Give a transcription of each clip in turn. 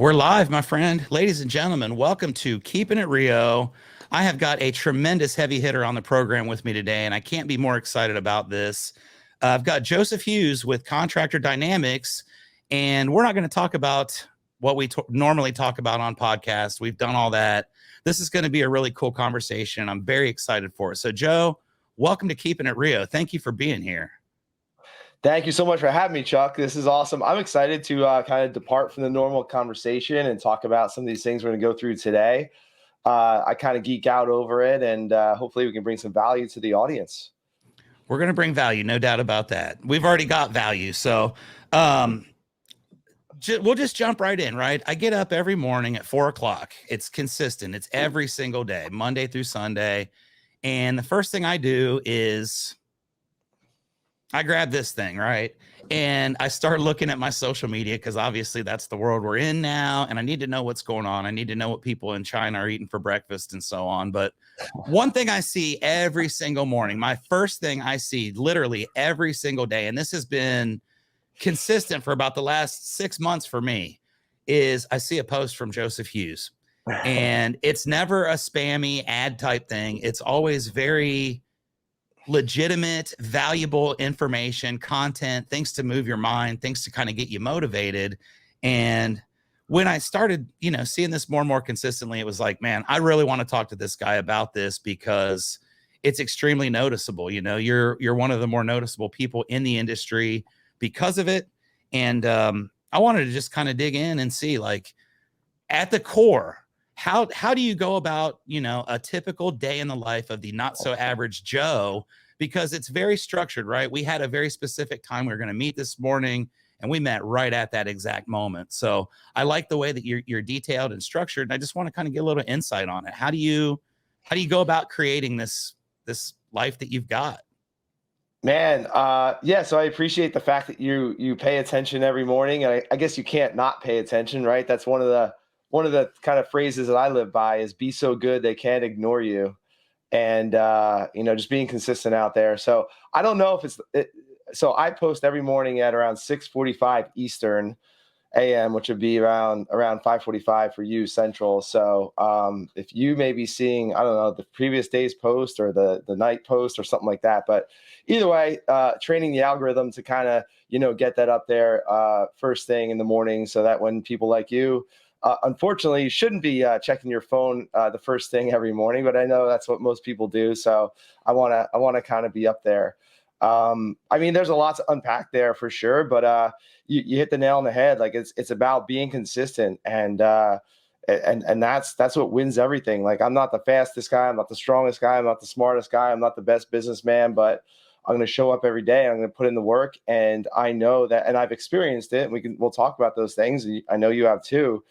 We're live, my friend. Ladies and gentlemen, welcome to Keeping It Rio. I have got a tremendous heavy hitter on the program with me today, and I can't be more excited about this. I've got Joseph Hughes with Contractor Dynamics, and we're not going to talk about what we normally talk about on podcasts. We've done all that. This is going to be a really cool conversation. I'm very excited for it. So, Joe, welcome to Keeping It Rio. Thank you for being here. Thank you so much for having me, Chuck. This is awesome. I'm excited to kind of depart from the normal conversation and talk about some of these things we're going to go through today. I kind of geek out over it, and hopefully we can bring some value to the audience. We're going to bring value, no doubt about that. We've already got value. So we'll just jump right in, right? I get up every morning at 4 o'clock. It's consistent. It's every single day, Monday through Sunday. And the first thing I do is I grab this thing, right? And I start looking at my social media because obviously that's the world we're in now. And I need to know what's going on. I need to know what people in China are eating for breakfast and so on. But one thing I see every single morning, my first thing I see literally every single day, and this has been consistent for about the last 6 months for me, is I see a post from Joseph Hughes. And it's never a spammy ad type thing. It's always very legitimate, valuable information, content, things to move your mind, things to kind of get you motivated. And when I started, seeing this more and more consistently, it was like, man, I really want to talk to this guy about this because it's extremely noticeable. You're one of the more noticeable people in the industry because of it. And I wanted to just kind of dig in and see, like, at the core, how do you go about, a typical day in the life of the not so average Joe? Because it's very structured, right? We had a very specific time we were going to meet this morning, and we met right at that exact moment. So I like the way that you're detailed and structured, and I just want to kind of get a little insight on it. How do you go about creating this life that you've got? Man, yeah. So I appreciate the fact that you pay attention every morning, and I guess you can't not pay attention, right? That's one of the kind of phrases that I live by is "Be so good they can't ignore you." And just being consistent out there. So I don't know if so I post every morning at around 6:45 Eastern AM, which would be around 5:45 for you Central. So if you may be seeing, I don't know, the previous day's post or the night post or something like that, but either way, training the algorithm to kind of get that up there first thing in the morning, so that when people like you, unfortunately, you shouldn't be checking your phone the first thing every morning, but I know that's what most people do. So I want to kind of be up there. I mean, there's a lot to unpack there for sure, but you hit the nail on the head. Like it's about being consistent, and that's what wins everything. Like, I'm not the fastest guy, I'm not the strongest guy, I'm not the smartest guy, I'm not the best businessman, but I'm going to show up every day. I'm going to put in the work, and I know that, and I've experienced it. We'll talk about those things. And I know you have too.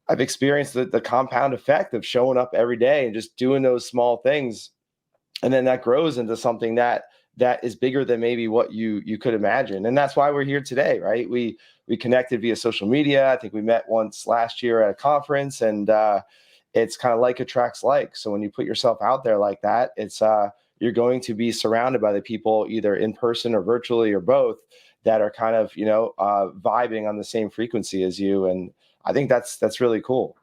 I've experienced the compound effect of showing up every day and just doing those small things. And then that grows into something that is bigger than maybe what you could imagine. And that's why we're here today, right? We connected via social media. I think we met once last year at a conference, and it's kind of like attracts like. So when you put yourself out there like that, it's you're going to be surrounded by the people, either in person or virtually or both, that are kind of vibing on the same frequency as you. And I think that's really cool.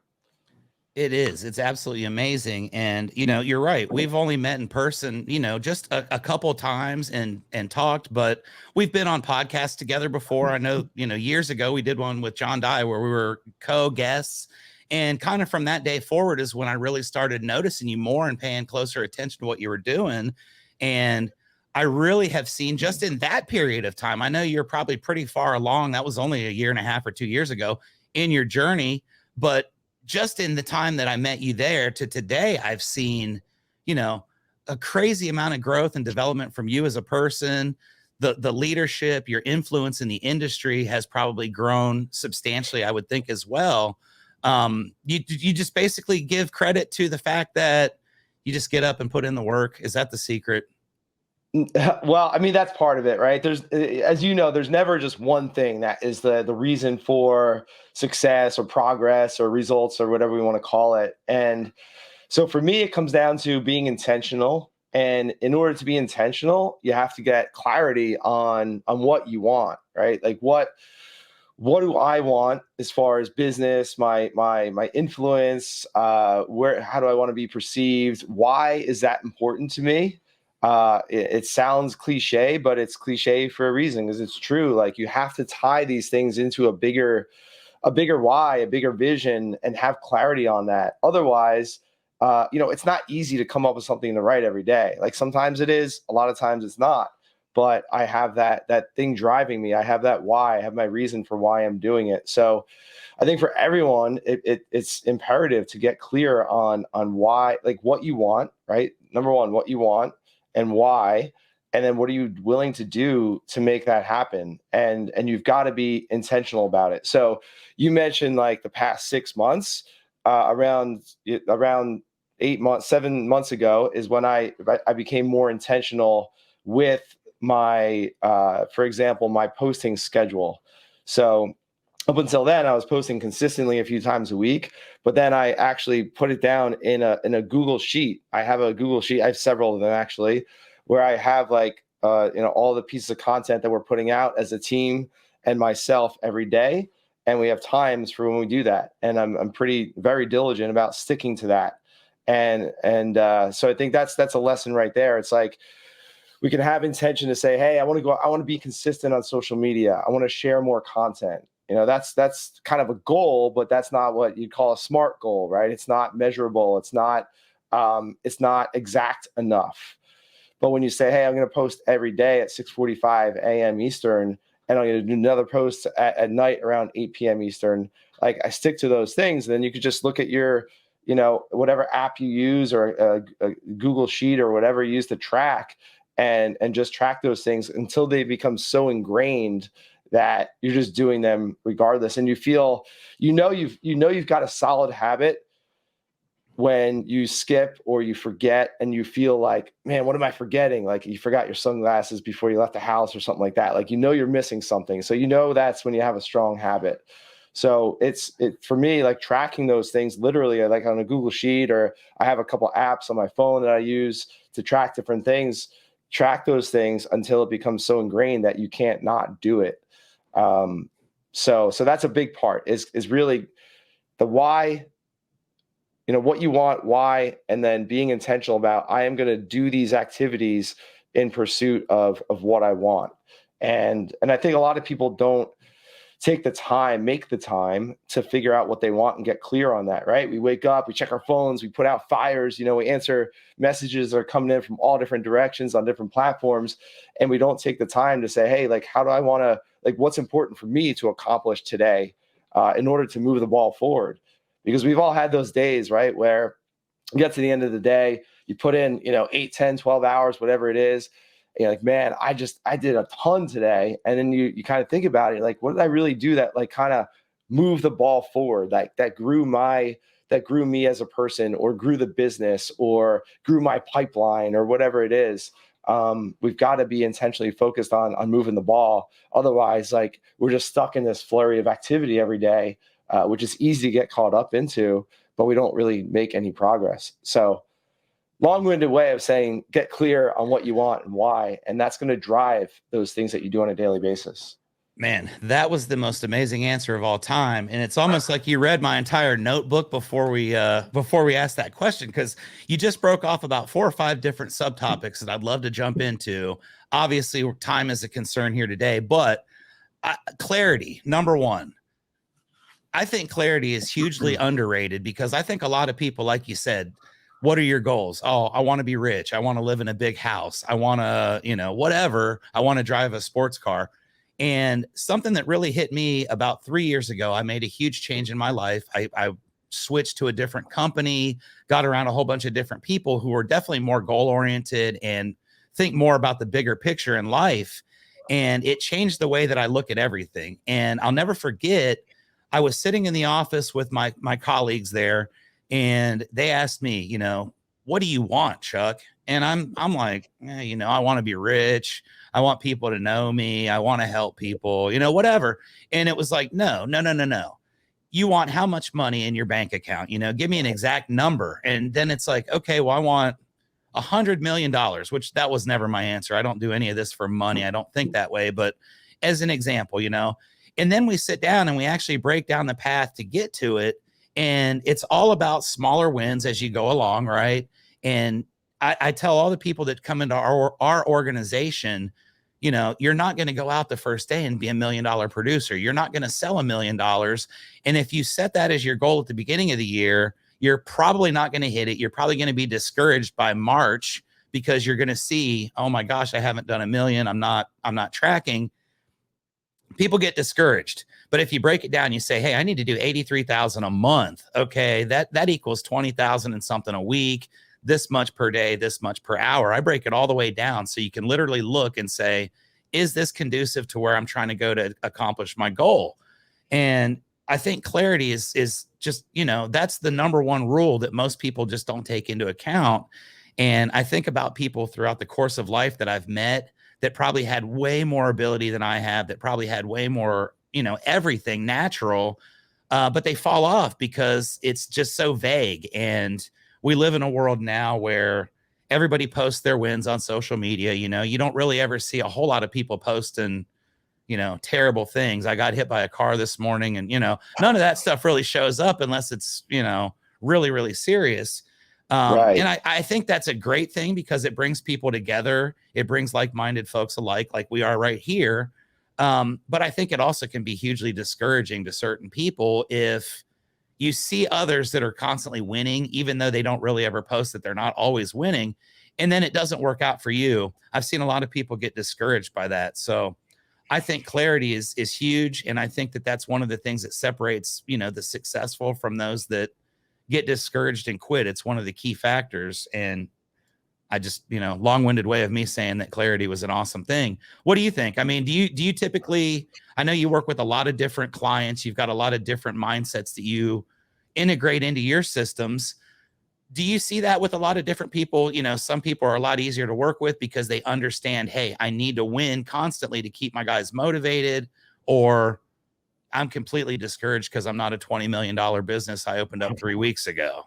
It is. It's absolutely amazing. And, you're right. We've only met in person, just a couple times and talked, but we've been on podcasts together before. I know, years ago we did one with John Dye where we were co-guests. And kind of from that day forward is when I really started noticing you more and paying closer attention to what you were doing. And I really have seen just in that period of time, I know you're probably pretty far along. That was only a year and a half or 2 years ago in your journey, but just in the time that I met you there to today, I've seen, a crazy amount of growth and development from you as a person. The leadership, your influence in the industry has probably grown substantially, I would think, as well. You just basically give credit to the fact that you just get up and put in the work. Is that the secret? Well, I mean, that's part of it, right? There's, as you know, there's never just one thing that is the reason for success or progress or results or whatever we want to call it. And so for me, it comes down to being intentional. And in order to be intentional, you have to get clarity on what you want, right? Like what what do I want as far as business, my influence, how do I want to be perceived? Why is that important to me? It sounds cliche, but it's cliche for a reason, because it's true. Like, you have to tie these things into a bigger why, a bigger vision, and have clarity on that. Otherwise, it's not easy to come up with something to write every day. Like, sometimes it is, a lot of times it's not. But I have that thing driving me. I have that why. I have my reason for why I'm doing it. So I think for everyone, it's imperative to get clear on why, like, what you want, right? Number one, what you want and why, and then what are you willing to do to make that happen? And you've got to be intentional about it. So you mentioned, like, the past 6 months, around 7 months ago is when I became more intentional with my, for example, my posting schedule. So up until then, I was posting consistently a few times a week, but then I actually put it down in a Google sheet. I have a Google sheet. I have several of them, actually, where I have, like, all the pieces of content that we're putting out as a team and myself every day. And we have times for when we do that. And I'm very diligent about sticking to that. And so I think that's a lesson right there. It's like, we can have intention to say, hey, I want to be consistent on social media. I want to share more content. That's kind of a goal, but that's not what you'd call a SMART goal, right? It's not measurable. It's not exact enough. But when you say, hey, I'm going to post every day at 6:45 a.m. Eastern, and I'm going to do another post at night around 8 p.m. Eastern, like, I stick to those things. Then you could just look at your, whatever app you use, or a Google Sheet, or whatever you use to track, and just track those things until they become so ingrained that you're just doing them regardless. And you feel, you've got a solid habit when you skip or you forget, and you feel like, man, what am I forgetting? Like, you forgot your sunglasses before you left the house or something like that. Like, you're missing something. So that's when you have a strong habit. So it's for me, like, tracking those things literally, like on a Google Sheet, or I have a couple apps on my phone that I use to track different things. Track those things until it becomes so ingrained that you can't not do it. So that's a big part, is really the why, what you want, why, and then being intentional about, I am going to do these activities in pursuit of what I want. And I think a lot of people don't make the time to figure out what they want and get clear on that, right? We wake up, we check our phones, we put out fires, we answer messages that are coming in from all different directions on different platforms. And we don't take the time to say, hey, like, how do I want to, like, what's important for me to accomplish today in order to move the ball forward? Because we've all had those days, right, where you get to the end of the day, you put in, 8, 10, 12 hours, whatever it is. You're like, man, I did a ton today. And then you kind of think about it, like, what did I really do that, like, kind of move the ball forward, like, that grew me as a person, or grew the business, or grew my pipeline, or whatever it is. We've got to be intentionally focused on moving the ball. Otherwise, like, we're just stuck in this flurry of activity every day, which is easy to get caught up into, but we don't really make any progress. So, long-winded way of saying, get clear on what you want and why, and that's going to drive those things that you do on a daily basis. Man, that was the most amazing answer of all time. And it's almost like you read my entire notebook before we asked that question, because you just broke off about 4 or 5 different subtopics that I'd love to jump into. Obviously, time is a concern here today, but clarity, number one. I think clarity is hugely underrated, because I think a lot of people, like you said, what are your goals? Oh, I want to be rich. I want to live in a big house. I want to, whatever. I want to drive a sports car. And something that really hit me about 3 years ago, I made a huge change in my life. I switched to a different company, got around a whole bunch of different people who were definitely more goal oriented and think more about the bigger picture in life. And it changed the way that I look at everything. And I'll never forget, I was sitting in the office with my colleagues there, and they asked me, what do you want, Chuck? And I'm like, I want to be rich. I want people to know me. I want to help people, whatever. And it was like, no. You want how much money in your bank account? Give me an exact number. And then it's like, okay, well, I want $100 million, which that was never my answer. I don't do any of this for money. I don't think that way. But as an example, And then we sit down and we actually break down the path to get to it. And it's all about smaller wins as you go along, right? And I tell all the people that come into our organization, you know, you're not going to go out the first day and be $1 million producer. You're not going to sell $1 million. And if you set that as your goal at the beginning of the year, you're probably not going to hit it. You're probably going to be discouraged by March because you're going to see, oh my gosh, I haven't done $1 million. I'm not tracking. People get discouraged. But if you break it down, you say, hey, I need to do 83,000 a month. Okay, that equals 20,000 and something a week, this much per day, this much per hour. I break it all the way down so you can literally look and say, is this conducive to where I'm trying to go to accomplish my goal? And I think clarity is just, you know, that's the number one rule that most people just don't take into account. And I think about people throughout the course of life that I've met that probably had way more ability than I have, that probably had way more, you know, everything natural, but they fall off because it's just so vague. And we live in a world now where everybody posts their wins on social media. You know, you don't really ever see a whole lot of people posting, you know, terrible things. I got hit by a car this morning, and, you know, none of that stuff really shows up unless it's, you know, really, really serious. Right. And I think that's a great thing because it brings people together. It brings like-minded folks alike, like we are right here. But I think it also can be hugely discouraging to certain people if you see others that are constantly winning, even though they don't really ever post that they're not always winning. And then it doesn't work out for you. I've seen a lot of people get discouraged by that. So I think clarity is huge. And I think that that's one of the things that separates, you know, the successful from those that get discouraged and quit. It's one of the key factors. And I just, you know, long-winded way of me saying that clarity was an awesome thing. What do you think? I mean, do you typically, I know you work with a lot of different clients. You've got a lot of different mindsets that you integrate into your systems. Do you see that with a lot of different people? You know, some people are a lot easier to work with because they understand, hey, I need to win constantly to keep my guys motivated, or I'm completely discouraged because I'm not a $20 million business I opened up 3 weeks ago.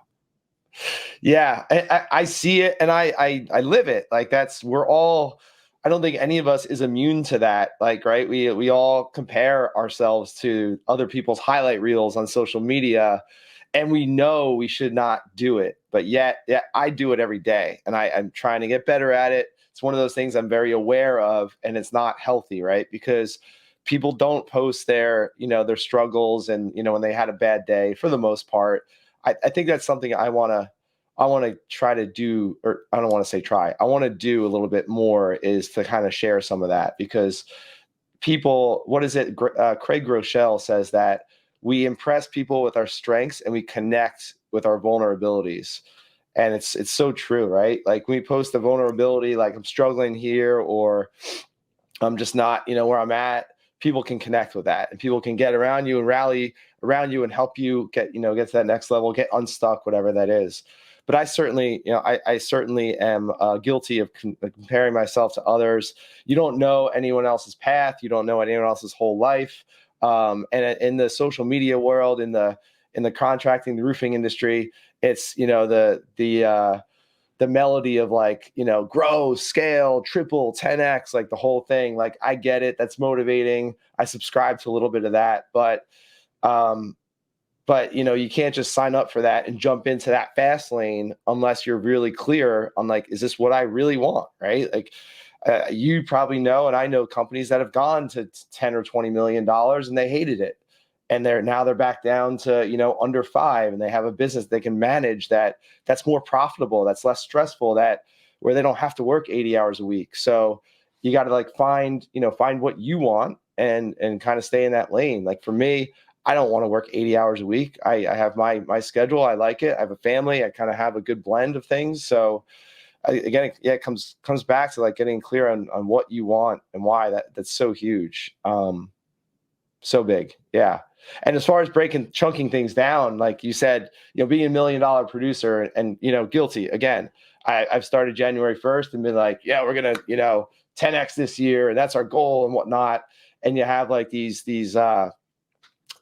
Yeah, I see it and I live it. Like we're all, I don't think any of us is immune to that. Like, right. We all compare ourselves to other people's highlight reels on social media, and we know we should not do it. But yet, yeah, I do it every day, and I'm trying to get better at it. It's one of those things I'm very aware of, and it's not healthy, right? Because people don't post their, you know, their struggles and, you know, when they had a bad day for the most part. I think that's something I want to try to do, or I don't want to say try. I want to do a little bit more is to kind of share some of that, because people, what is it? Craig Groeschel says that we impress people with our strengths and we connect with our vulnerabilities. And it's so true, right? Like when we post a vulnerability, like I'm struggling here, or I'm just not, you know, where I'm at, people can connect with that, and people can get around you and rally around you and help you get, you know, get to that next level, get unstuck, whatever that is. But I certainly, you know, I certainly am guilty of comparing myself to others. You don't know anyone else's path. You don't know anyone else's whole life. And in the social media world, in the contracting, the roofing industry, it's, you know, the melody of like, you know, grow, scale, triple, 10x, like the whole thing. Like I get it. That's motivating. I subscribe to a little bit of that, but you know, you can't just sign up for that and jump into that fast lane unless you're really clear on like, is this what I really want? Right. Like you probably know, and I know companies that have gone to 10 or $20 million and they hated it. And they're back down to, you know, under 5, and they have a business they can manage that's more profitable, that's less stressful, that where they don't have to work 80 hours a week. So you got to like find what you want and kind of stay in that lane. Like for me, I don't want to work 80 hours a week. I have my schedule. I like it. I have a family. I kind of have a good blend of things. So again, it comes back to like getting clear on what you want and why. That's so huge. So big. Yeah. And as far as chunking things down, like you said, you know, being $1 million producer and, you know, guilty again, I've started January 1st and been like, yeah, we're going to, you know, 10X this year, and that's our goal and whatnot. And you have like these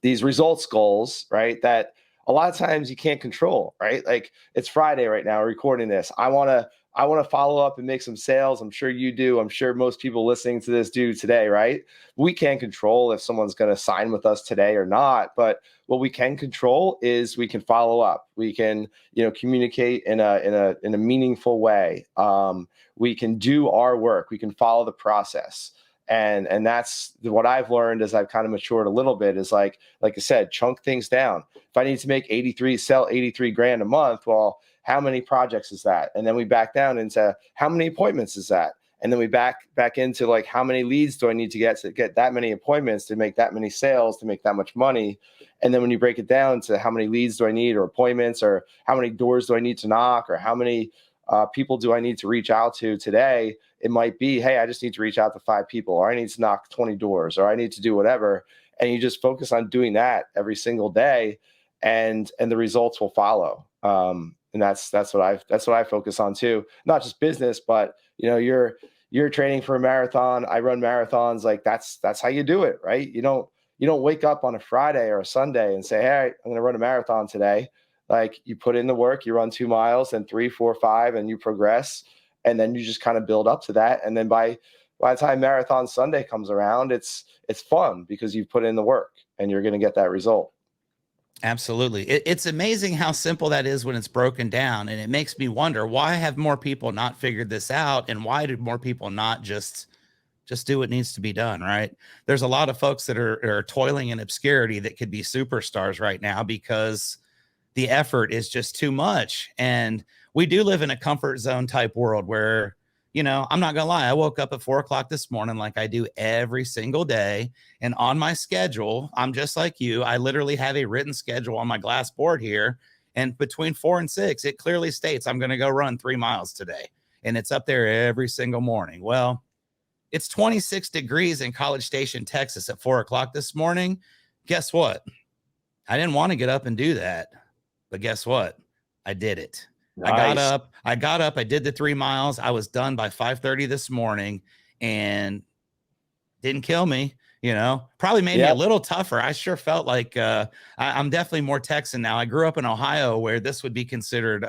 results goals, right? That a lot of times you can't control, right? Like it's Friday right now, recording this. I want to I want to follow up and make some sales. I'm sure you do. I'm sure most people listening to this do today, right? We can't control if someone's going to sign with us today or not, but what we can control is we can follow up. We can, communicate in a meaningful way. We can do our work. We can follow the process. And that's what I've learned as I've kind of matured a little bit is like I said, chunk things down. If I need to sell 83 grand a month, well, how many projects is that? And then we back down into how many appointments is that? And then we back into like, how many leads do I need to get that many appointments to make that many sales, to make that much money? And then when you break it down to how many leads do I need or appointments, or how many doors do I need to knock, or how many people do I need to reach out to today? It might be, hey, I just need to reach out to 5 people, or I need to knock 20 doors, or I need to do whatever. And you just focus on doing that every single day, and the results will follow. And that's what I focus on too. Not just business, but you're training for a marathon. I run marathons. Like that's how you do it, right? You don't wake up on a Friday or a Sunday and say, hey, I'm going to run a marathon today. Like you put in the work, you run 2 miles, and 3, 4, 5, and you progress. And then you just kind of build up to that. And then by the time Marathon Sunday comes around, it's fun because you've put in the work and you're going to get that result. Absolutely. It's amazing how simple that is when it's broken down. And it makes me wonder, why have more people not figured this out? And why did more people not just do what needs to be done, right? There's a lot of folks that are toiling in obscurity that could be superstars right now because the effort is just too much. And we do live in a comfort zone type world where, I'm not gonna lie, I woke up at 4 o'clock this morning like I do every single day. And on my schedule, I'm just like you. I literally have a written schedule on my glass board here. And between 4 and 6, it clearly states I'm gonna go run 3 miles today. And it's up there every single morning. Well, it's 26 degrees in College Station, Texas at 4 o'clock this morning. Guess what? I didn't want to get up and do that. But guess what? I did it. Nice. I got up. I did the 3 miles. I was done by 5:30 this morning, and didn't kill me. Probably made me a little tougher. I sure felt like I'm definitely more Texan now. I grew up in Ohio where this would be considered,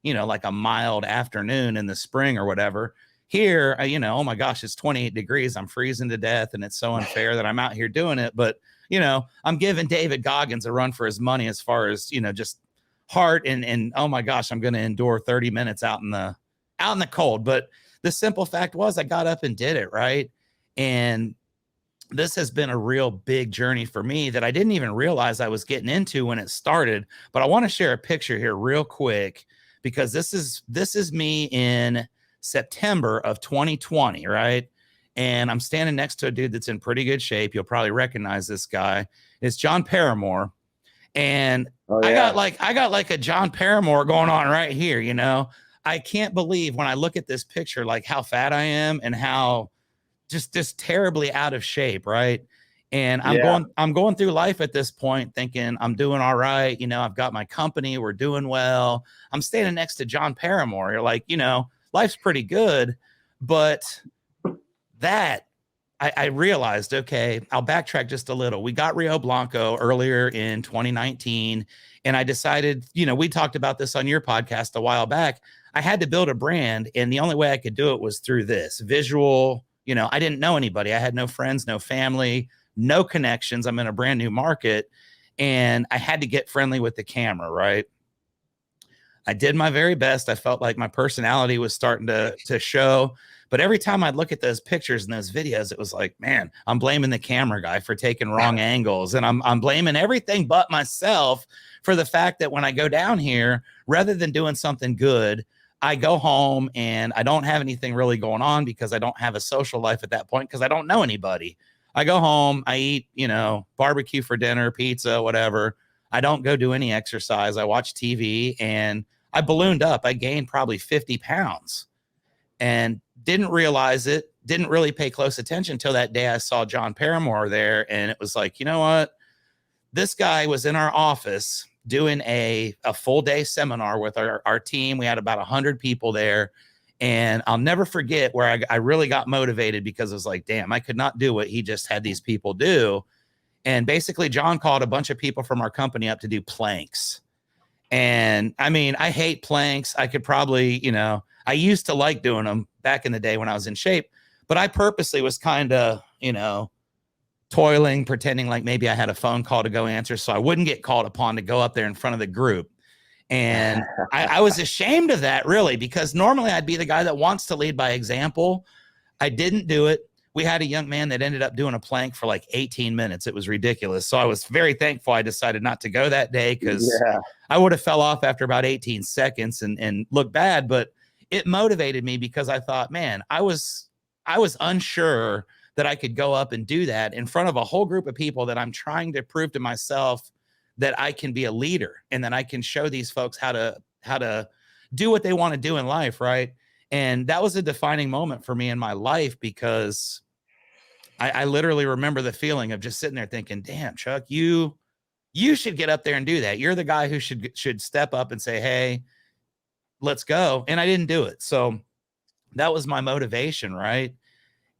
like a mild afternoon in the spring or whatever. Here, oh my gosh, it's 28 degrees. I'm freezing to death, and it's so unfair that I'm out here doing it. But I'm giving David Goggins a run for his money as far as, just heart and oh my gosh, I'm going to endure 30 minutes out in the cold. But the simple fact was I got up and did it. Right. And this has been a real big journey for me that I didn't even realize I was getting into when it started. But I want to share a picture here real quick, because this is me in September of 2020. Right. And I'm standing next to a dude that's in pretty good shape. You'll probably recognize this guy. It's John Paramore. And I got like a John Paramore going on right here. I can't believe when I look at this picture, like how fat I am and how just terribly out of shape. Right. And I'm going through life at this point thinking I'm doing all right. I've got my company. We're doing well. I'm standing next to John Paramore. You're like, life's pretty good. But that I realized, okay, I'll backtrack just a little. We got Rio Blanco earlier in 2019. And I decided, we talked about this on your podcast a while back. I had to build a brand. And the only way I could do it was through this visual. I didn't know anybody. I had no friends, no family, no connections. I'm in a brand new market. And I had to get friendly with the camera, right? I did my very best. I felt like my personality was starting to show. But every time I'd look at those pictures and those videos, it was like, man, I'm blaming the camera guy for taking wrong angles. And I'm blaming everything but myself for the fact that when I go down here, rather than doing something good, I go home and I don't have anything really going on because I don't have a social life at that point because I don't know anybody. I go home, I eat, barbecue for dinner, pizza, whatever. I don't go do any exercise. I watch TV, and I ballooned up. I gained probably 50 pounds and didn't realize it, didn't really pay close attention until that day I saw John Paramore there. And it was like, you know what? This guy was in our office doing a full day seminar with our team. We had about 100 people there. And I'll never forget where I really got motivated, because it was like, damn, I could not do what he just had these people do. And basically, John called a bunch of people from our company up to do planks. And I mean, I hate planks. I could probably, I used to like doing them back in the day when I was in shape, but I purposely was kind of, toiling, pretending like maybe I had a phone call to go answer so I wouldn't get called upon to go up there in front of the group. And I was ashamed of that, really, because normally I'd be the guy that wants to lead by example. I didn't do it. We had a young man that ended up doing a plank for like 18 minutes. It was ridiculous. So I was very thankful I decided not to go that day, because I would have fell off after about 18 seconds and looked bad. But it motivated me, because I thought, man, I was unsure that I could go up and do that in front of a whole group of people that I'm trying to prove to myself that I can be a leader and that I can show these folks how to do what they want to do in life. Right. And that was a defining moment for me in my life, because I literally remember the feeling of just sitting there thinking, damn, Chuck, you should get up there and do that. You're the guy who should step up and say, hey, let's go. And I didn't do it. So that was my motivation. Right.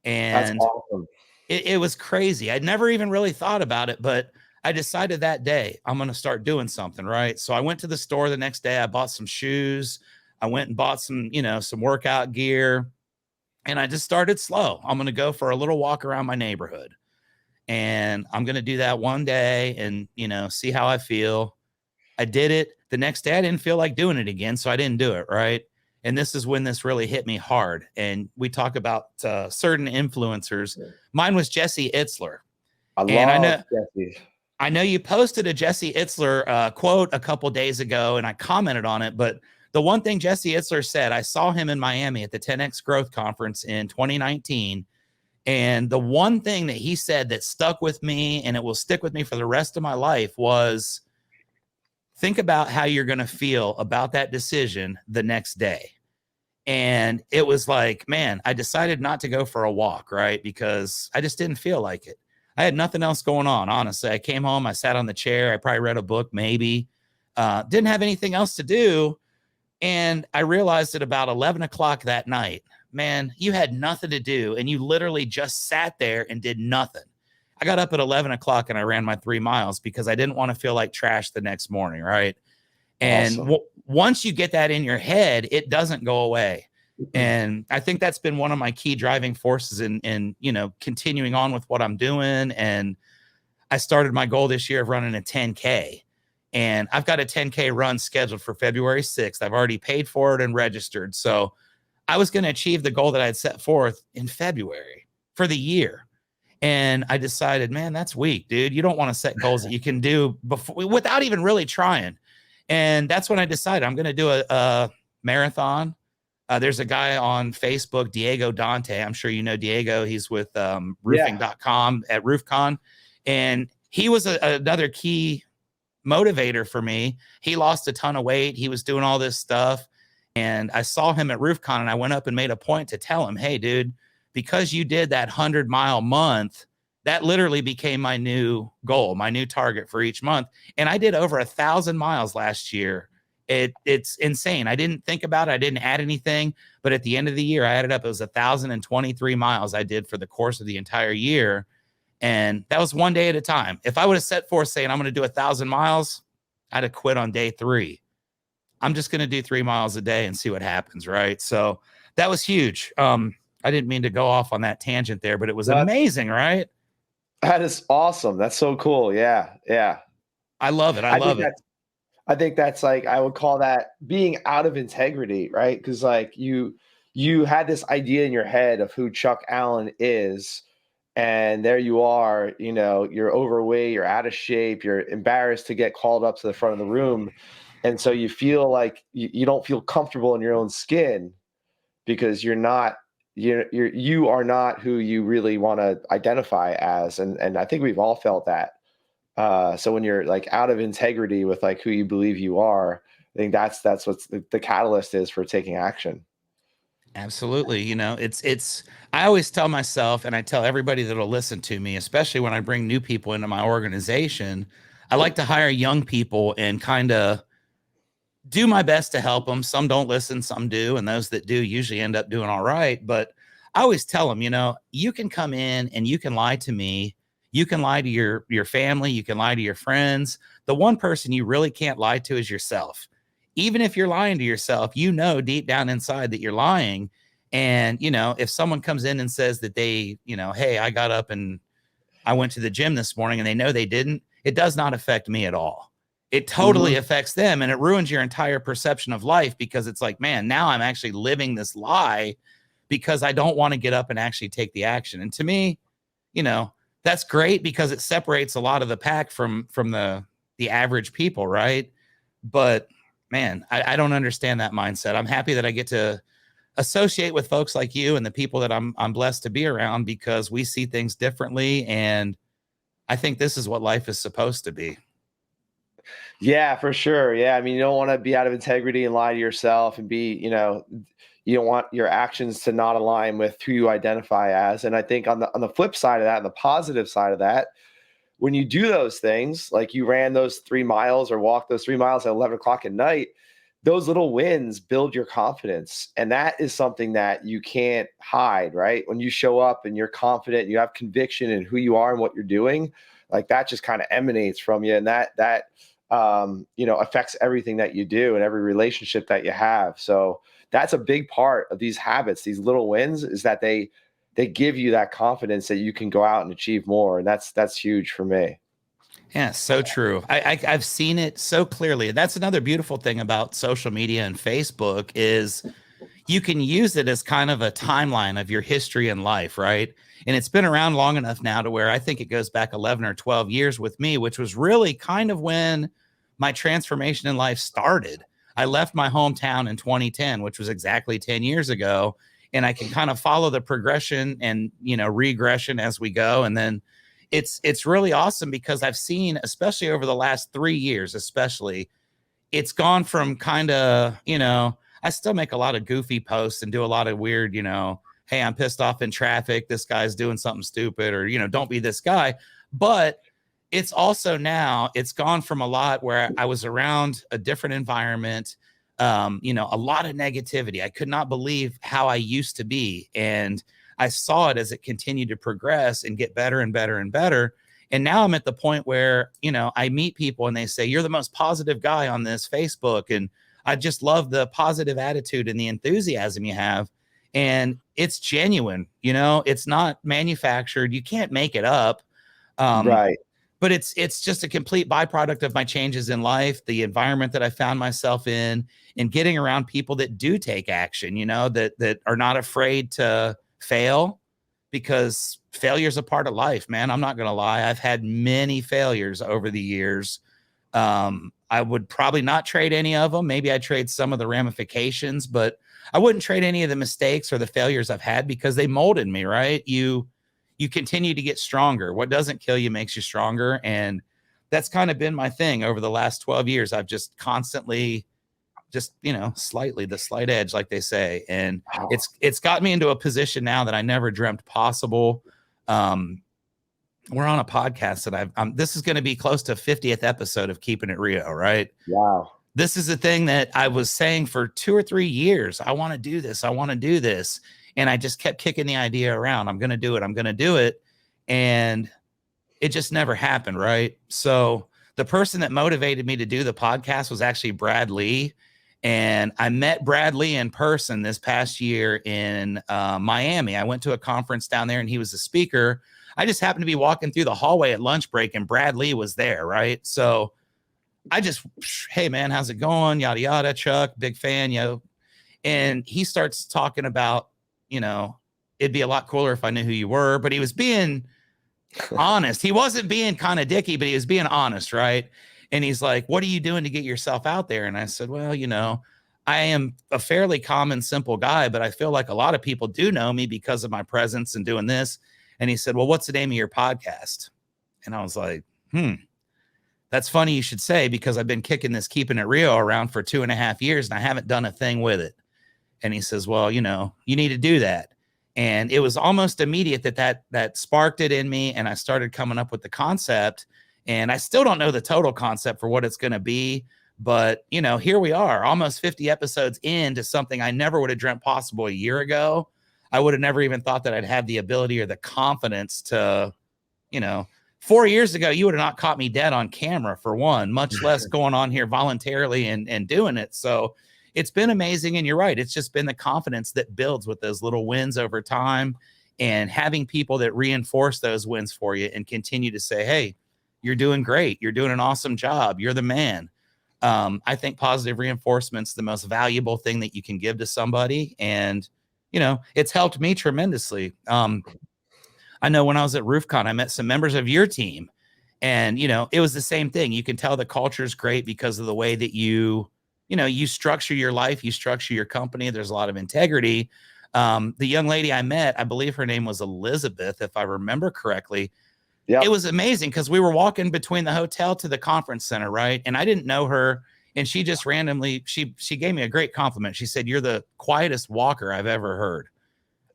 And that's awesome. It was crazy. I'd never even really thought about it, but I decided that day I'm going to start doing something. Right. So I went to the store the next day. I bought some shoes. I went and bought some workout gear, and I just started slow. I'm going to go for a little walk around my neighborhood, and I'm going to do that one day and, see how I feel. I did it. The next day I didn't feel like doing it again, so I didn't do it. Right. And this is when this really hit me hard. And we talk about certain influencers. Mine was Jesse Itzler. I know you posted a Jesse Itzler quote a couple days ago, and I commented on it. But the one thing Jesse Itzler said, I saw him in Miami at the 10X Growth Conference in 2019. And the one thing that he said that stuck with me, and it will stick with me for the rest of my life, was think about how you're going to feel about that decision the next day. And it was like, man, I decided not to go for a walk, right? Because I just didn't feel like it. I had nothing else going on, honestly. I came home, I sat on the chair, I probably read a book, maybe. Didn't have anything else to do. And I realized at about 11 o'clock that night, man, you had nothing to do, and you literally just sat there and did nothing. I got up at 11 o'clock and I ran my 3 miles because I didn't want to feel like trash the next morning, right? And Awesome. Once you get that in your head, it doesn't go away. And I think that's been one of my key driving forces in continuing on with what I'm doing. And I started my goal this year of running a 10K. And I've got a 10K run scheduled for February 6th. I've already paid for it and registered. So I was going to achieve the goal that I had set forth in February for the year. And I decided, man, that's weak, dude. You don't want to set goals that you can do before without even really trying. And that's when I decided I'm going to do a marathon. There's a guy on Facebook, Diego Dante. I'm sure you know Diego. He's with roofing.com at RoofCon. And he was another key motivator for me. He lost a ton of weight. He was doing all this stuff. And I saw him at RoofCon, and I went up and made a point to tell him, hey, dude, because you did that 100-mile month, that literally became my new goal, my new target for each month. And I did over 1,000 miles last year. It's insane. I didn't think about it. I didn't add anything. But at the end of the year, I added up. It was 1,023 miles I did for the course of the entire year. And that was one day at a time. If I would have set forth saying I'm going to do 1,000 miles, I'd have quit on day 3. I'm just going to do 3 miles a day and see what happens. Right. So that was huge. I didn't mean to go off on that tangent there, but it was amazing, right? That is awesome. That's so cool. Yeah. Yeah. I love it. I love it. I think that's like, I would call that being out of integrity, right? Because like you had this idea in your head of who Chuck Allen is, and there you are, you're overweight, you're out of shape, you're embarrassed to get called up to the front of the room. And so you feel like you don't feel comfortable in your own skin because you are not who you really want to identify as. And I think we've all felt that. So when you're like out of integrity with like who you believe you are, I think that's what the catalyst is for taking action. Absolutely. I always tell myself, and I tell everybody that'll listen to me, especially when I bring new people into my organization, I like to hire young people and kind of do my best to help them. Some don't listen, some do. And those that do usually end up doing all right. But I always tell them, you can come in and you can lie to me. You can lie to your family. You can lie to your friends. The one person you really can't lie to is yourself. even if you're lying to yourself, you know, deep down inside that you're lying. And, you know, if someone comes in and says that they, you know, hey, I got up and I went to the gym this morning, and they know they didn't, it does not affect me at all. It totally affects them, and it ruins your entire perception of life, because it's like, man, now I'm actually living this lie because I don't want to get up and actually take the action. And to me, you know, that's great because it separates a lot of the pack from the average people, right? But man, I don't understand that mindset. I'm happy that I get to associate with folks like you and the people that I'm blessed to be around, because we see things differently, and I think this is what life is supposed to be. Yeah, for sure. Yeah. I mean, you don't want to be out of integrity and lie to yourself and be, you know, you don't want your actions to not align with who you identify as. And I think on the flip side of that, and the positive side of that, when you do those things, like you ran those 3 miles or walked those 3 miles at 11 o'clock at night, those little wins build your confidence. And that is something that you can't hide, right? When you show up and you're confident, you have conviction in who you are and what you're doing, like that just kind of emanates from you. And that you know, affects everything that you do and every relationship that you have. So that's a big part of these habits, these little wins, is that they give you that confidence that you can go out and achieve more. And that's huge for me. Yeah, so true. I've seen it so clearly. That's another beautiful thing about social media and Facebook is you can use it as kind of a timeline of your history in life, right? And it's been around long enough now to where I think it goes back 11 or 12 years with me, which was really kind of when my transformation in life started. I left my hometown in 2010, which was exactly 10 years ago. And I can kind of follow the progression and, you know, regression as we go. And then it's really awesome because I've seen, especially over the last 3 years, especially, it's gone from kind of, you know, I still make a lot of goofy posts and do a lot of weird, you know, hey, I'm pissed off in traffic, this guy's doing something stupid, or, you know, don't be this guy. But it's also now, it's gone from a lot where I was around a different environment, you know, a lot of negativity. I could not believe how I used to be. And I saw it as it continued to progress and get better and better and better. And now I'm at the point where, you know, I meet people and they say, you're the most positive guy on this Facebook. And I just love the positive attitude and the enthusiasm you have. And it's genuine, you know, it's not manufactured. You can't make it up. Right. But it's just a complete byproduct of my changes in life, the environment that I found myself in, and getting around people that do take action, you know, that are not afraid to fail, because failure is a part of life, man. I'm not going to lie. I've had many failures over the years. I would probably not trade any of them. Maybe I trade some of the ramifications, but I wouldn't trade any of the mistakes or the failures I've had, because they molded me, right? You continue to get stronger. What doesn't kill you makes you stronger. And that's kind of been my thing over the last 12 years. I've just constantly just, you know, slightly the slight edge, like they say. And it's got me into a position now that I never dreamt possible. We're on a podcast that this is going to be close to 50th episode of Keeping It Real, right? Wow. This is the thing that I was saying for 2 or 3 years. I want to do this. I want to do this. And I just kept kicking the idea around. I'm going to do it. I'm going to do it. And it just never happened, right? So the person that motivated me to do the podcast was actually Brad Lee. And I met Brad Lee in person this past year in Miami. I went to a conference down there and he was a speaker. I just happened to be walking through the hallway at lunch break and Brad Lee was there, right? So I just, hey man, how's it going? Yada, yada, Chuck, big fan, you know. And he starts talking about, you know, it'd be a lot cooler if I knew who you were, but he was being honest. He wasn't being kind of dicky, but he was being honest, right? And he's like, what are you doing to get yourself out there? And I said, well, you know, I am a fairly common, simple guy, but I feel like a lot of people do know me because of my presence and doing this. And he said, well, what's the name of your podcast? And I was like, that's funny you should say, because I've been kicking this Keeping It Real around for 2.5 years and I haven't done a thing with it. And he says, well, you know, you need to do that. And it was almost immediate that sparked it in me. And I started coming up with the concept, and I still don't know the total concept for what it's going to be. But, you know, here we are almost 50 episodes into something I never would have dreamt possible a year ago. I would have never even thought that I'd have the ability or the confidence to, you know, 4 years ago, you would have not caught me dead on camera, for one, much less going on here voluntarily and doing it. So it's been amazing. And you're right. It's just been the confidence that builds with those little wins over time, and having people that reinforce those wins for you and continue to say, hey, you're doing great. You're doing an awesome job. You're the man. I think positive reinforcement's the most valuable thing that you can give to somebody. And, you know, it's helped me tremendously. I know when I was at RoofCon, I met some members of your team, and, you know, it was the same thing. You can tell the culture is great because of the way that you structure your life, you structure your company. There's a lot of integrity. The young lady I met, I believe her name was Elizabeth, if I remember correctly. Yep. It was amazing because we were walking between the hotel to the conference center, right? And I didn't know her. And she just randomly, she gave me a great compliment. She said, "You're the quietest walker I've ever heard."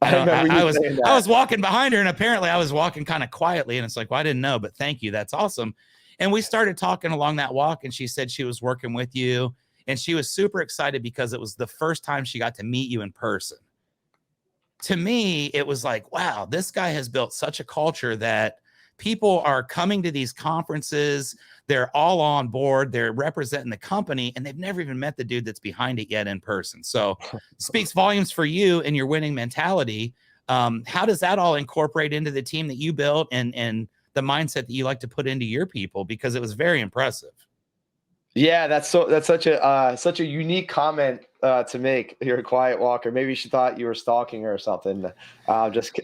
I remember you saying that. I was walking behind her, and apparently I was walking kind of quietly. And it's like, well, I didn't know, but thank you. That's awesome. And we started talking along that walk, and she said she was working with you, and she was super excited because it was the first time she got to meet you in person. To me, it was like, wow, this guy has built such a culture that people are coming to these conferences. They're all on board. They're representing the company, and they've never even met the dude that's behind it yet in person. So speaks volumes for you and your winning mentality. How does that all incorporate into the team that you built, and the mindset that you like to put into your people? Because it was very impressive. Yeah, that's such a unique comment to make. You're a quiet walker. Maybe she thought you were stalking her or something. Just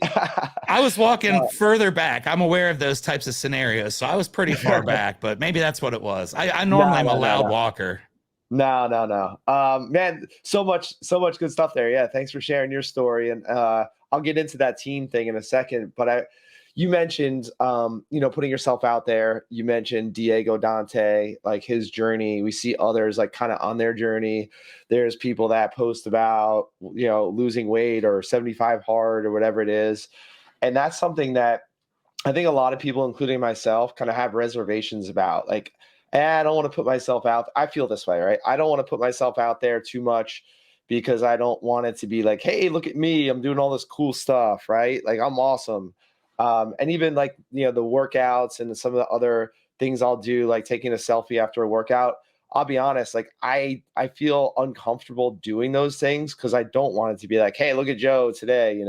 I was walking further back. I'm aware of those types of scenarios, so I was pretty far back, but maybe that's what it was. I normally am a loud walker. No. Man, so much good stuff there. Yeah, thanks for sharing your story, and I'll get into that team thing in a second. But you mentioned, putting yourself out there. You mentioned Diego Dante, like his journey. We see others like kind of on their journey. There's people that post about, losing weight or 75 hard or whatever it is. And that's something that I think a lot of people, including myself, kind of have reservations about. Like, I don't want to put myself out. I feel this way, right? I don't want to put myself out there too much because I don't want it to be like, hey, look at me. I'm doing all this cool stuff, right? Like, I'm awesome. And even like, the workouts and some of the other things I'll do, like taking a selfie after a workout. I'll be honest, like I feel uncomfortable doing those things because I don't want it to be like, hey, look at Joe today,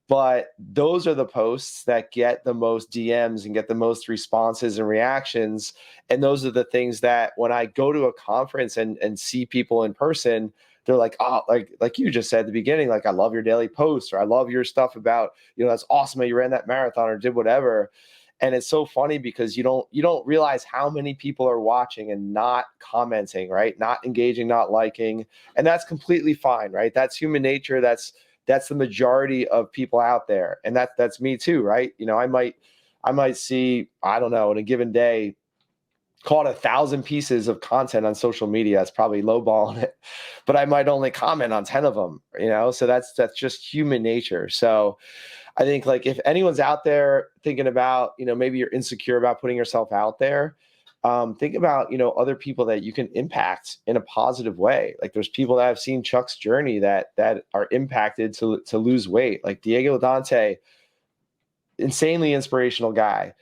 But those are the posts that get the most DMs and get the most responses and reactions. And those are the things that when I go to a conference and see people in person, they're like, oh, like you just said at the beginning, like, I love your daily posts, or I love your stuff about, that's awesome that you ran that marathon or did whatever. And it's so funny because you don't realize how many people are watching and not commenting, right? Not engaging, not liking. And that's completely fine, right? That's human nature. That's the majority of people out there. And that's me too, right? I might see, I don't know, in a given day, call it 1,000 pieces of content on social media. That's probably lowballing it, but I might only comment on 10 of them, so that's just human nature. So I think, like, if anyone's out there thinking about, maybe you're insecure about putting yourself out there, think about, other people that you can impact in a positive way. Like, there's people that have seen Chuck's journey that are impacted to lose weight. Like Diego Dante, insanely inspirational guy.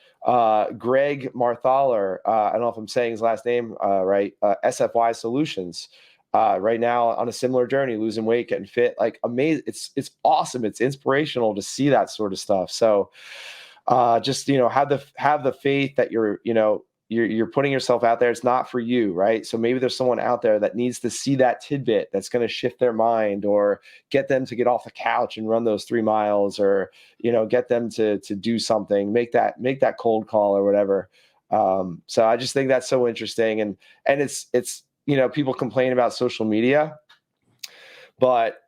Greg Marthaler, I don't know if I'm saying his last name right, SFY Solutions, right now on a similar journey, losing weight, getting fit. Like, amazing. It's awesome. It's inspirational to see that sort of stuff. So just, have the faith that you're putting yourself out there. It's not for you, right? So maybe there's someone out there that needs to see that tidbit that's going to shift their mind, or get them to get off the couch and run those 3 miles, or get them to do something, make that cold call or whatever. So I just think that's so interesting, and it's people complain about social media, but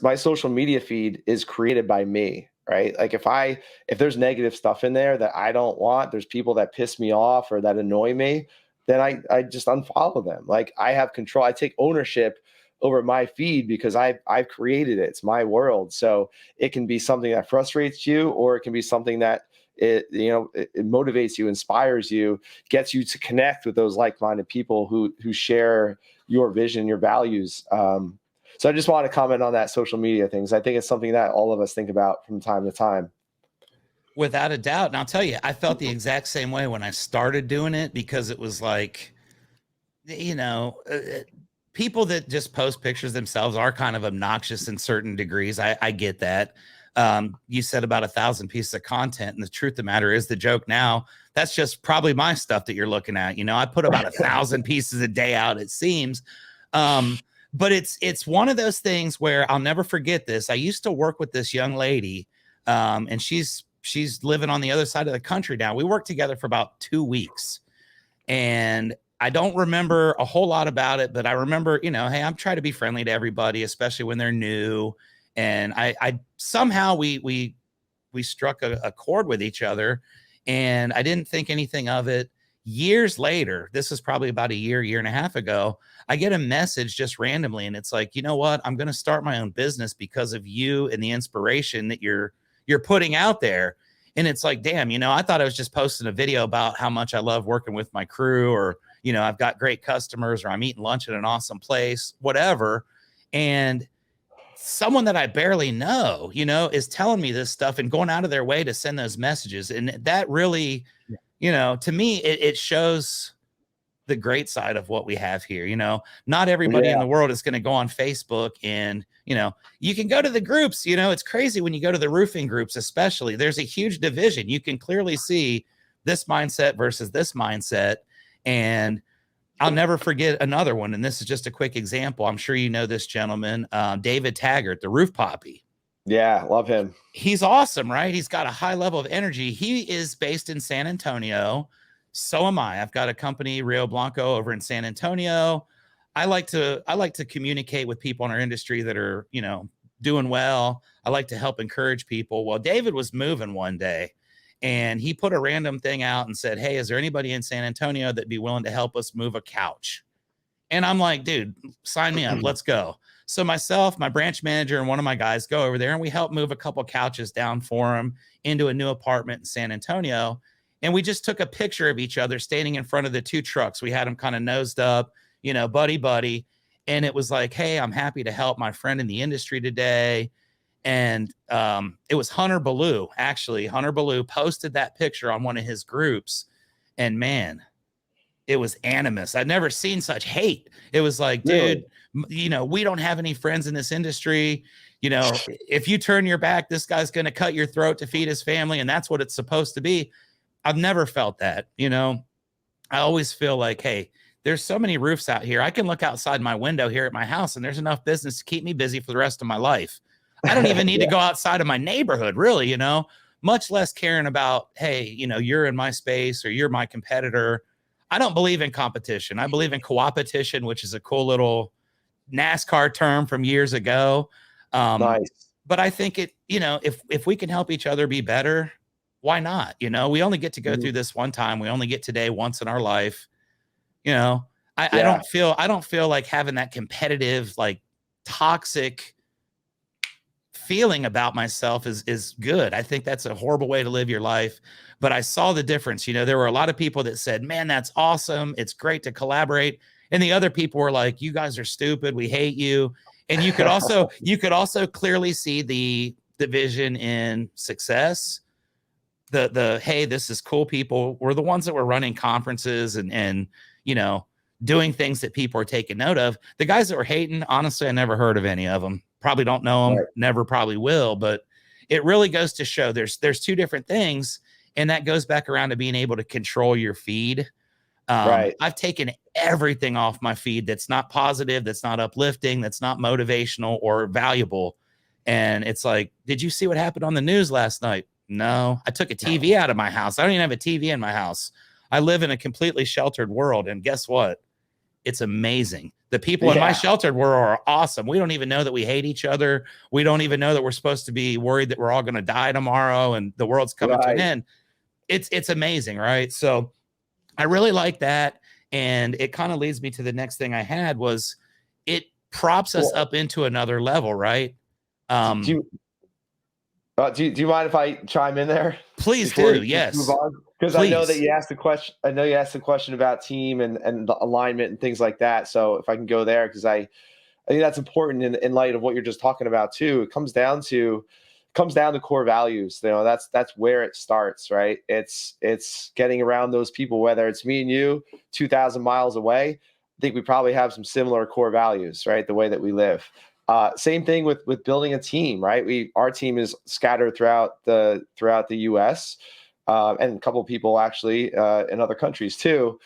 my social media feed is created by me. Right? Like, if there's negative stuff in there that I don't want, there's people that piss me off or that annoy me, then I just unfollow them. Like, I have control. I take ownership over my feed because I've created it. It's my world. So it can be something that frustrates you, or it can be something that it motivates you, inspires you, gets you to connect with those like-minded people who share your vision, your values. So I just want to comment on that social media things. I think it's something that all of us think about from time to time. Without a doubt. And I'll tell you, I felt the exact same way when I started doing it, because it was like, you know, people that just post pictures themselves are kind of obnoxious in certain degrees. I get that. You said about 1,000 pieces of content, and the truth of the matter is, the joke now, that's just probably my stuff that you're looking at. You know, I put about 1,000 pieces a day out, it seems. But it's one of those things where I'll never forget this. I used to work with this young lady, and she's living on the other side of the country now. We worked together for about 2 weeks, and I don't remember a whole lot about it, but I remember, you know, hey, I'm trying to be friendly to everybody, especially when they're new. And I somehow we struck a chord with each other, and I didn't think anything of it. Years later, this is probably about a year and a half ago, I get a message just randomly, and it's like, you know what? I'm going to start my own business because of you and the inspiration that you're putting out there. And it's like, damn, you know, I thought I was just posting a video about how much I love working with my crew, or, you know, I've got great customers, or I'm eating lunch at an awesome place, whatever. And someone that I barely know, you know, is telling me this stuff and going out of their way to send those messages. And that really, you know, to me, it shows the great side of what we have here. You know, not everybody in the world is going to go on Facebook, and, you know, you can go to the groups. You know, it's crazy when you go to the roofing groups, especially, there's a huge division. You can clearly see this mindset versus this mindset. And I'll never forget another one. And this is just a quick example. I'm sure you know this gentleman, David Taggart, the roof poppy. Yeah, love him. He's awesome, right? He's got a high level of energy. He is based in San Antonio. So am I. I've got a company, Rio Blanco, over in San Antonio. I like to communicate with people in our industry that are, you know, doing well. I like to help encourage people. Well, David was moving one day, and he put a random thing out and said, hey, is there anybody in San Antonio that'd be willing to help us move a couch? And I'm like, dude, sign me up. Let's go. So myself, my branch manager, and one of my guys go over there, and we help move a couple couches down for him into a new apartment in San Antonio. And we just took a picture of each other standing in front of the two trucks. We had them kind of nosed up, you know, buddy. And it was like, hey, I'm happy to help my friend in the industry today. And it was Hunter Ballou. Actually, Hunter Ballou posted that picture on one of his groups. And man, it was animus. I'd never seen such hate. It was like, dude, you know, we don't have any friends in this industry. You know, if you turn your back, this guy's going to cut your throat to feed his family. And that's what it's supposed to be. I've never felt that. You know, I always feel like, hey, there's so many roofs out here. I can look outside my window here at my house, and there's enough business to keep me busy for the rest of my life. I don't even need to go outside of my neighborhood, really, you know, much less caring about, hey, you know, you're in my space or you're my competitor. I don't believe in competition. I believe in coopetition, which is a cool little NASCAR term from years ago. Nice. But I think it, you know, if we can help each other be better, why not? You know, we only get to go through this one time. We only get today once in our life. You know, I don't feel like having that competitive, like toxic feeling about myself is good. I think that's a horrible way to live your life. But I saw the difference. You know, there were a lot of people that said, man, that's awesome. It's great to collaborate. And the other people were like, you guys are stupid. We hate you. And you could also clearly see the division in success. The hey, this is cool people were the ones that were running conferences and you know, doing things that people are taking note of. The guys that were hating, honestly, I never heard of any of them. Probably don't know them, never probably will. But it really goes to show there's two different things. And that goes back around to being able to control your feed. I've taken everything off my feed that's not positive, that's not uplifting, that's not motivational or valuable. And it's like, did you see what happened on the news last night? No, I took a TV out of my house. I don't even have a TV in my house. I live in a completely sheltered world. And guess what? It's amazing. The people in my sheltered world are awesome. We don't even know that we hate each other. We don't even know that we're supposed to be worried that we're all going to die tomorrow and the world's coming to an end. It's amazing, right? So I really like that. And it kind of leads me to the next thing I had was it props us up into another level, right? Do you mind if I chime in there? Please do. Yes. Because I know that you asked the question. I know you asked the question about team and the alignment and things like that. So if I can go there, because I think that's important in light of what you're just talking about too. It comes down to comes down to core values. That's where it starts, right? It's getting around those people, whether it's me and you 2,000 miles away. I think we probably have some similar core values, right? The way that we live. Same thing with building a team, right? Our team is scattered throughout the U.S. And a couple of people actually in other countries too.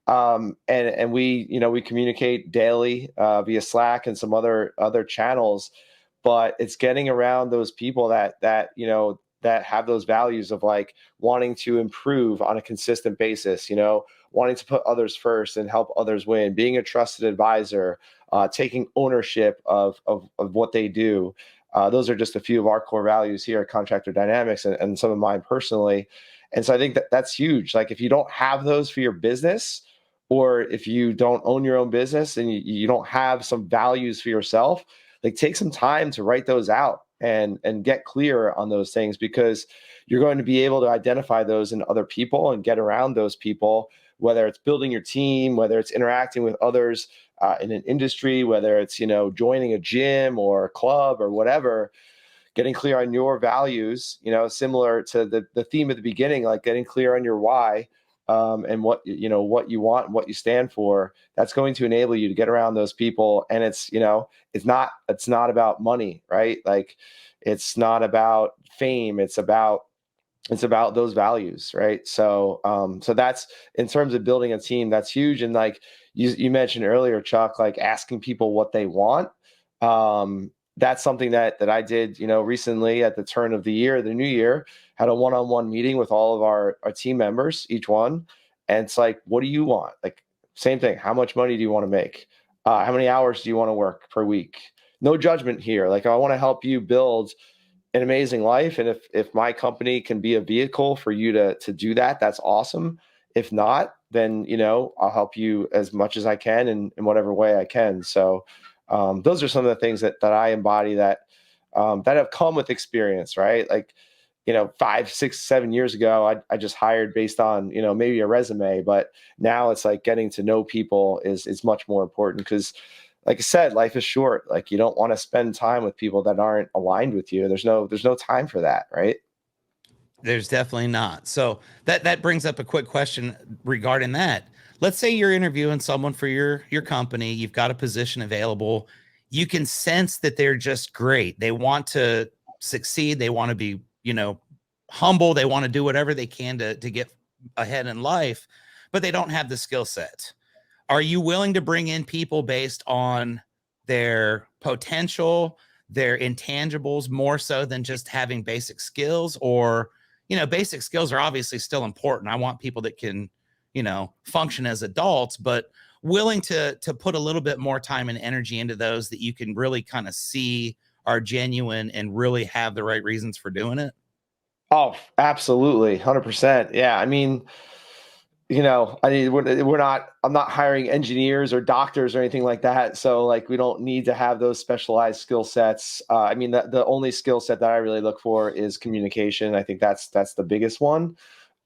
And we communicate daily via Slack and some other channels, but it's getting around those people that have those values of like wanting to improve on a consistent basis, wanting to put others first and help others win, being a trusted advisor, taking ownership of what they do. Those are just a few of our core values here at Contractor Dynamics, and some of mine personally. And so I think that's huge. Like if you don't have those for your business, or if you don't own your own business and you don't have some values for yourself, like take some time to write those out and get clear on those things, because you're going to be able to identify those in other people and get around those people, whether it's building your team, whether it's interacting with others in an industry, whether it's, joining a gym or a club or whatever. Getting clear on your values, similar to the theme at the beginning, like getting clear on your why, and what you want and what you stand for. That's going to enable you to get around those people. And it's not about money, right? Like it's not about fame. It's about those values, right? So that's, in terms of building a team, that's huge. And like you mentioned earlier, Chuck, like asking people what they want. That's something that I did, recently at the turn of the new year, had a one-on-one meeting with all of our team members, each one. And it's like, what do you want? Like, same thing. How much money do you want to make? How many hours do you want to work per week? No judgment here. Like, I want to help you build an amazing life. And if my company can be a vehicle for you to do that, that's awesome. If not, then, I'll help you as much as I can in whatever way I can. So, those are some of the things that I embody that have come with experience, right? Like, 5, 6, 7 years ago, I just hired based on, maybe a resume, but now it's like getting to know people is much more important, because like I said, life is short. Like you don't want to spend time with people that aren't aligned with you. There's no time for that, right? There's definitely not. So that brings up a quick question regarding that. Let's say you're interviewing someone for your company, you've got a position available. You can sense that they're just great. They want to succeed, they want to be, humble, they want to do whatever they can to get ahead in life, but they don't have the skill set. Are you willing to bring in people based on their potential, their intangibles, more so than just having basic skills? Or, basic skills are obviously still important. I want people that can, function as adults, but willing to put a little bit more time and energy into those that you can really kind of see are genuine and really have the right reasons for doing it. Oh, absolutely. 100%. Yeah. I mean, I'm not hiring engineers or doctors or anything like that. So like, we don't need to have those specialized skill sets. I mean, the only skill set that I really look for is communication. I think that's the biggest one.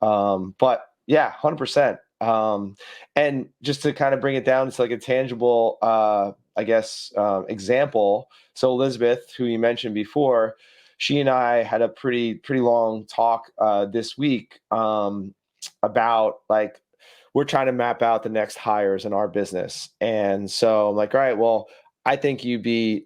But yeah, 100%. And just to kind of bring it down, it's like a tangible, I guess, example. So Elizabeth, who you mentioned before, she and I had a pretty long talk this week, about like, we're trying to map out the next hires in our business. And so I'm like, all right, well, I think you'd be,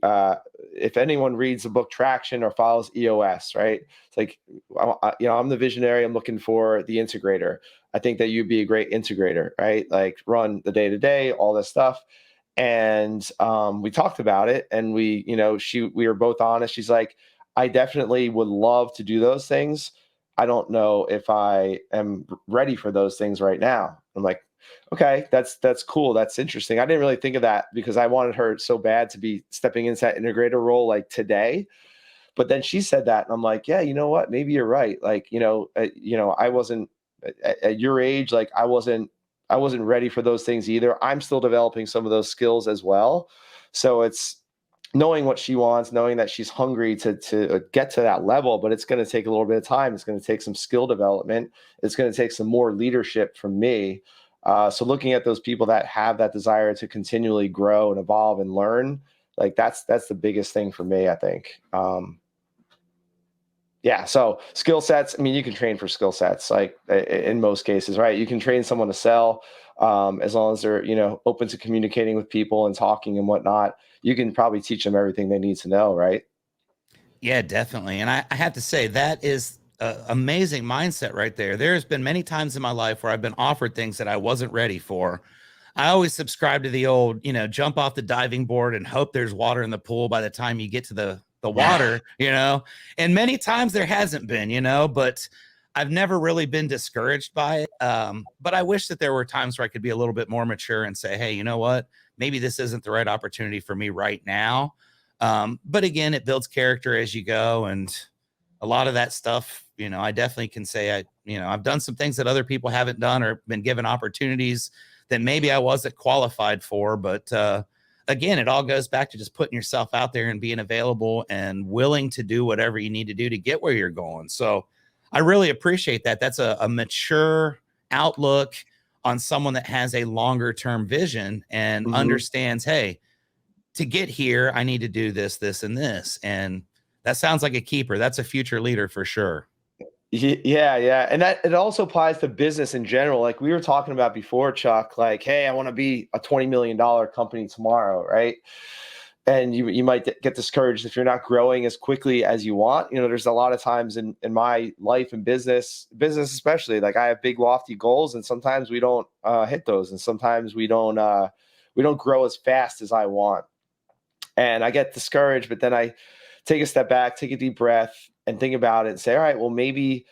if anyone reads the book Traction or follows EOS, right? It's like, I'm the visionary. I'm looking for the integrator. I think that you'd be a great integrator, right? Like run the day to day, all this stuff. And we talked about it, and we were both honest. She's like, I definitely would love to do those things. I don't know if I am ready for those things right now. I'm like, okay, that's cool. That's interesting. I didn't really think of that, because I wanted her so bad to be stepping into that integrator role like today. But then she said that, and I'm like, yeah, you know what? Maybe you're right. Like, I wasn't at your age. Like, I wasn't ready for those things either. I'm still developing some of those skills as well. So it's knowing what she wants, knowing that she's hungry to get to that level, but it's going to take a little bit of time. It's going to take some skill development. It's going to take some more leadership from me. So looking at those people that have that desire to continually grow and evolve and learn, like that's the biggest thing for me, I think. Yeah. So skill sets, I mean, you can train for skill sets, like in most cases, right? You can train someone to sell, as long as they're, open to communicating with people and talking and whatnot. You can probably teach them everything they need to know, right? Yeah, definitely. And I have to say, that is an amazing mindset right there. There's been many times in my life where I've been offered things that I wasn't ready for. I always subscribe to the old, jump off the diving board and hope there's water in the pool by the time you get to the water, And many times there hasn't been, but I've never really been discouraged by it. But I wish that there were times where I could be a little bit more mature and say, hey, you know what? Maybe this isn't the right opportunity for me right now. But again, it builds character as you go. And a lot of that stuff, I definitely can say I've done some things that other people haven't done or been given opportunities that maybe I wasn't qualified for. But again, it all goes back to just putting yourself out there and being available and willing to do whatever you need to do to get where you're going. So I really appreciate that. That's a mature outlook on someone that has a longer term vision and Mhm. understands, hey, to get here, I need to do this, this, and this. And that sounds like a keeper. That's a future leader for sure. Yeah, yeah. And that it also applies to business in general. Like we were talking about before, Chuck, like, hey, I want to be a $20 million company tomorrow, right? And you might get discouraged if you're not growing as quickly as you want. There's a lot of times in my life and business especially, like I have big lofty goals, and sometimes we don't hit those, and sometimes we don't grow as fast as I want, and I get discouraged. But then I take a step back, take a deep breath, and think about it and say, all right, well, maybe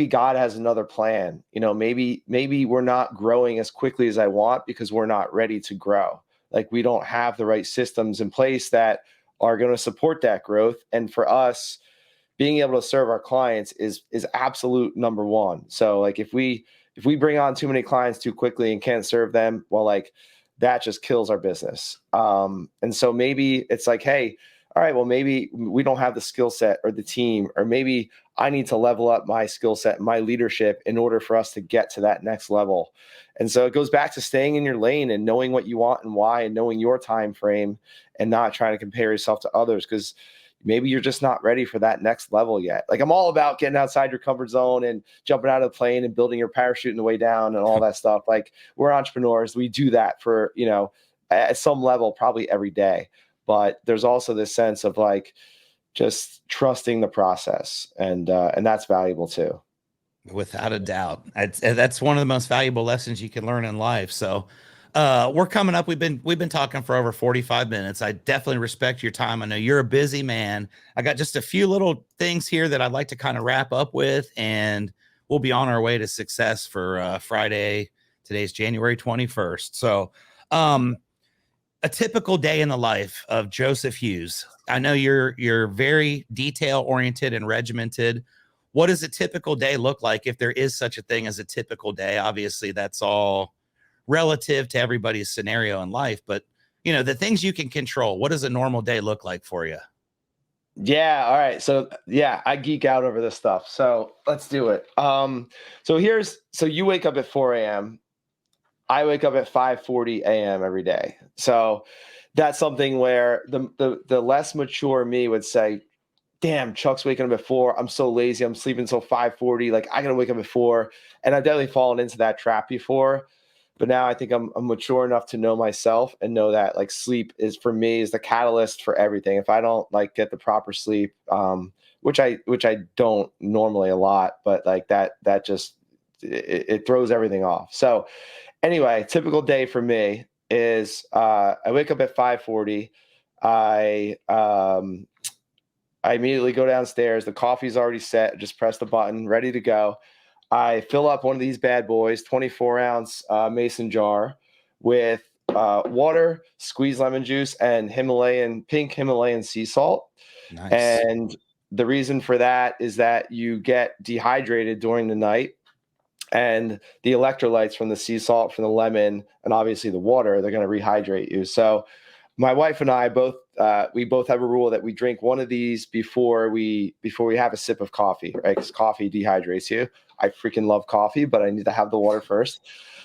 God has another plan. Maybe we're not growing as quickly as I want because we're not ready to grow. Like we don't have the right systems in place that are going to support that growth. And for us, being able to serve our clients is absolute number one. So like if we bring on too many clients too quickly and can't serve them, well, like that just kills our business. And so maybe it's like, hey, all right, well, maybe we don't have the skill set or the team, or maybe I need to level up my skill set, my leadership in order for us to get to that next level. And so it goes back to staying in your lane and knowing what you want and why, and knowing your time frame, and not trying to compare yourself to others, because maybe you're just not ready for that next level yet. Like I'm all about getting outside your comfort zone and jumping out of the plane and building your parachute in the way down and all that stuff. Like we're entrepreneurs. We do that for, at some level, probably every day. But there's also this sense of like just trusting the process, and that's valuable too. Without a doubt. That's one of the most valuable lessons you can learn in life. So we're coming up. We've been talking for over 45 minutes. I definitely respect your time. I know you're a busy man. I got just a few little things here that I'd like to kind of wrap up with, and we'll be on our way to success for Friday. Today's January 21st. So a typical day in the life of Joseph Hughes. I know you're very detail oriented and regimented. What does a typical day look like, if there is such a thing as a typical day? Obviously, that's all relative to everybody's scenario in life, but the things you can control. What does a normal day look like for you? Yeah. All right. So yeah, I geek out over this stuff. So let's do it. So you wake up at 4 a.m. I wake up at 5:40 a.m. every day. So that's something where the less mature me would say, damn, Chuck's waking up at 4. I'm so lazy. I'm sleeping until 5:40. Like I gotta wake up at 4. And I've definitely fallen into that trap before. But now I think I'm mature enough to know myself and know that like sleep is for me is the catalyst for everything. If I don't like get the proper sleep, which I don't normally a lot, but like that just it throws everything off. So anyway, typical day for me is I wake up at 5:40. I I immediately go downstairs. The coffee's already set. Just press the button, ready to go. I fill up one of these bad boys, 24-ounce mason jar, with water, squeezed lemon juice, and pink Himalayan sea salt. Nice. And the reason for that is that you get dehydrated during the night, and the electrolytes from the sea salt, from the lemon, and obviously the water, they're going to rehydrate you. So my wife and I both have a rule that we drink one of these before we have a sip of coffee, right? Because coffee dehydrates you. I freaking love coffee, but I need to have the water first.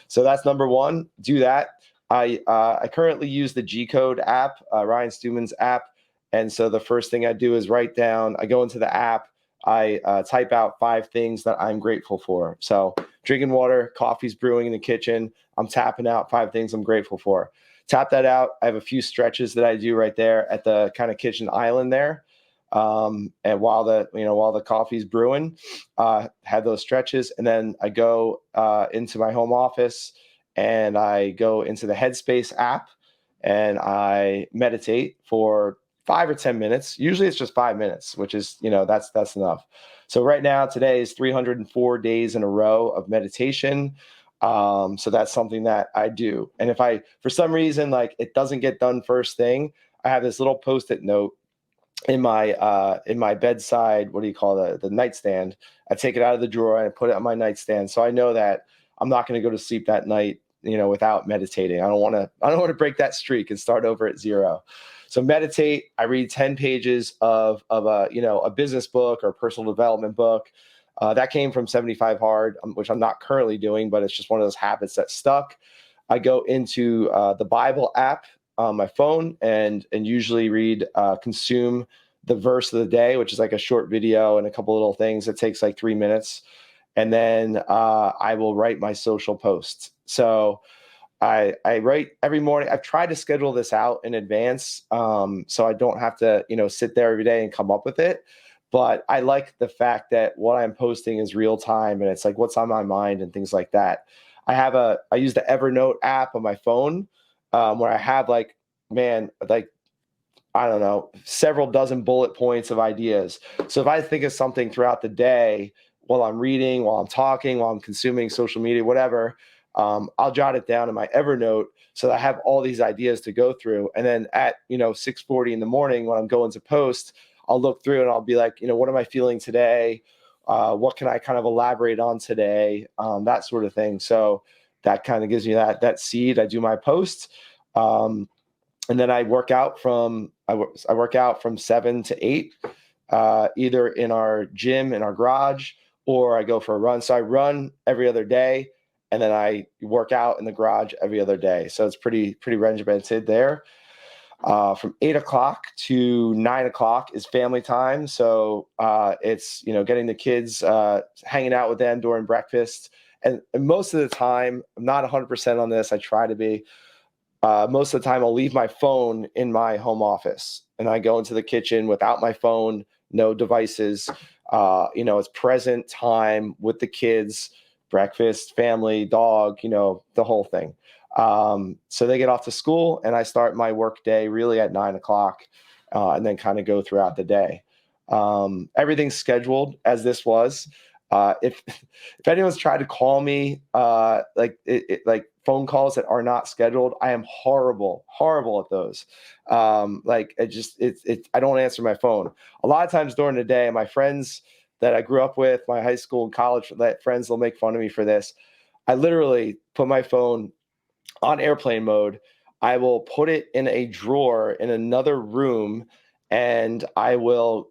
So that's number one. Do that. I currently use the G Code app, Ryan Stewman's app, and so the first thing I do is write down. I go into the app. I type out 5 things that I'm grateful for. So drinking water, coffee's brewing in the kitchen. I'm tapping out 5 things I'm grateful for. Tap that out. I have a few stretches that I do right there at the kind of kitchen island there. And while the coffee's brewing, have those stretches, and then I go into my home office and I go into the Headspace app and I meditate for 5 or 10 minutes. Usually it's just 5 minutes, which is, that's enough. So right now, today is 304 days in a row of meditation. So that's something that I do. And if for some reason, like it doesn't get done first thing, I have this little Post-it note in my bedside, what do you call the nightstand. I take it out of the drawer and I put it on my nightstand. So I know that I'm not going to go to sleep that night, without meditating. I don't want to break that streak and start over at 0. So meditate. I read 10 pages of a business book or personal development book. That came from 75 Hard, which I'm not currently doing, but it's just one of those habits that stuck. I go into the Bible app on my phone and usually consume the verse of the day, which is like a short video and a couple little things. It takes like 3 minutes. And then I will write my social posts. So I write every morning. I've tried to schedule this out in advance, so I don't have to, sit there every day and come up with it. But I like the fact that what I'm posting is real time and it's like what's on my mind and things like that. I use the Evernote app on my phone, where I have I don't know, several dozen bullet points of ideas. So if I think of something throughout the day while I'm reading, while I'm talking, while I'm consuming social media, whatever, I'll jot it down in my Evernote so that I have all these ideas to go through. And then at 6:40 in the morning when I'm going to post, I'll look through and I'll be like, what am I feeling today? What can I kind of elaborate on today? That sort of thing. So that kind of gives me that seed. I do my posts. And then I work out from 7 to 8, either in our gym in our garage, or I go for a run. So I run every other day, and then I work out in the garage every other day. So it's pretty regimented there. From 8 o'clock to 9 o'clock is family time. So it's getting the kids, hanging out with them during breakfast, and most of the time I'm not 100% on this. I try to be. Most of the time I'll leave my phone in my home office and I go into the kitchen without my phone, no devices. It's present time with the kids, breakfast, family, dog, the whole thing. So they get off to school and I start my work day really at 9 o'clock, and then kind of go throughout the day. Everything's scheduled as this was. If anyone's tried to call me, like phone calls that are not scheduled, I am horrible at those. I don't answer my phone. A lot of times during the day, my friends that I grew up with, my high school and college friends, will make fun of me for this. I literally put my phone on airplane mode. I will put it in a drawer in another room, and I will,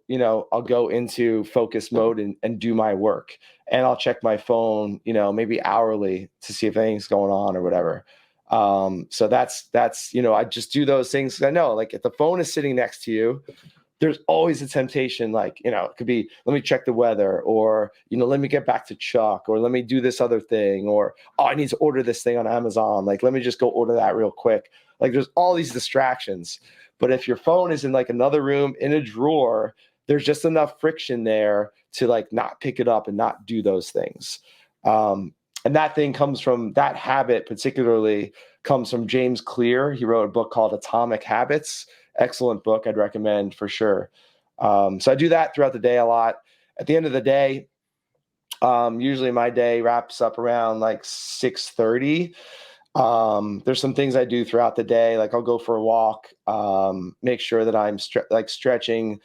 I'll go into focus mode and do my work. And I'll check my phone, maybe hourly to see if anything's going on or whatever. So that's, I just do those things. 'Cause I know, like, if the phone is sitting next to you, there's always a temptation, it could be, let me check the weather, or, let me get back to Chuck, or let me do this other thing, or, oh, I need to order this thing on Amazon. Like, let me just go order that real quick. Like, there's all these distractions. But if your phone is in like another room in a drawer, there's just enough friction there to like not pick it up and not do those things. And that habit particularly comes from James Clear. He wrote a book called Atomic Habits. Excellent book. I'd recommend for sure. So I do that throughout the day a lot. At the end of the day, usually my day wraps up around like 6:30. There's some things I do throughout the day. Like I'll go for a walk, make sure that I'm stretching,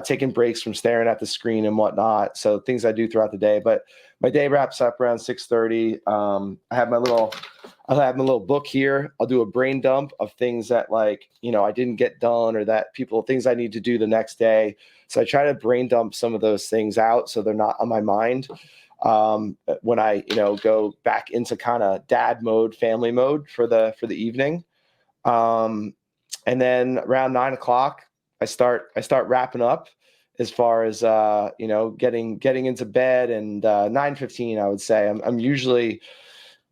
taking breaks from staring at the screen and whatnot. So things I do throughout the day, but my day wraps up around 6:30. I have my little book here. I'll do a brain dump of things that I didn't get done, or things I need to do the next day. So I try to brain dump some of those things out so they're not on my mind. When I, go back into kind of dad mode, family mode for the evening. And then around 9 o'clock, I start wrapping up. as far as getting into bed, and 9:15 I would say. I'm usually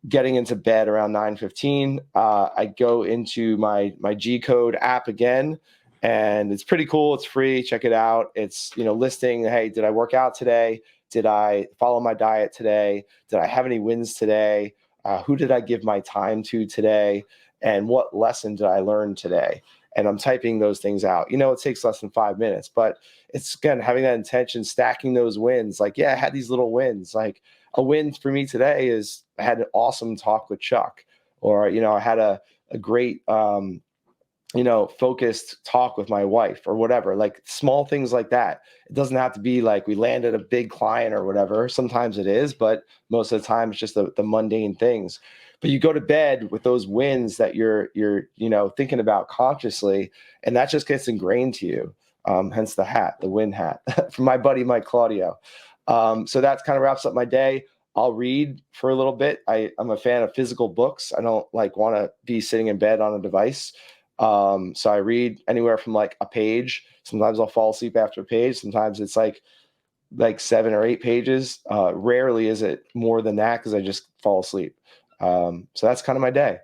getting into bed around 9:15. I go into my G Code app again, and it's pretty cool. It's free. Check it out. It's listing, hey, did I work out today? Did I follow my diet today? Did I have any wins today? Who did I give my time to today? And what lesson did I learn today? And I'm typing those things out. It takes less than 5 minutes, but it's, again, having that intention, stacking those wins. Like, yeah, I had these little wins. Like, a win for me today is I had an awesome talk with Chuck, or, I had a great, focused talk with my wife, or whatever. Like, small things like that. It doesn't have to be like we landed a big client or whatever. Sometimes it is, but most of the time it's just the mundane things. But you go to bed with those wins that you're thinking about consciously, and that just gets ingrained to you. Hence the hat, the win hat, from my buddy Mike Claudio. So that kind of wraps up my day. I'll read for a little bit. I'm a fan of physical books. I don't want to be sitting in bed on a device. So I read anywhere from like a page. Sometimes I'll fall asleep after a page. Sometimes it's like 7 or 8 pages. Rarely is it more than that, because I just fall asleep. So that's kind of my day.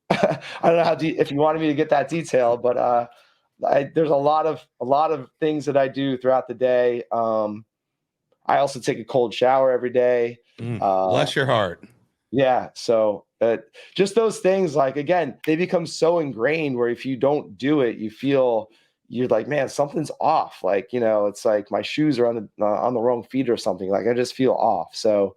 I don't know if you wanted me to get that detail, but there's a lot of things that I do throughout the day. I also take a cold shower every day. Bless your heart. Yeah. So just those things, like, again, they become so ingrained where if you don't do it, you're like, man, something's off. Like, it's like my shoes are on the wrong feet or something. Like, I just feel off. So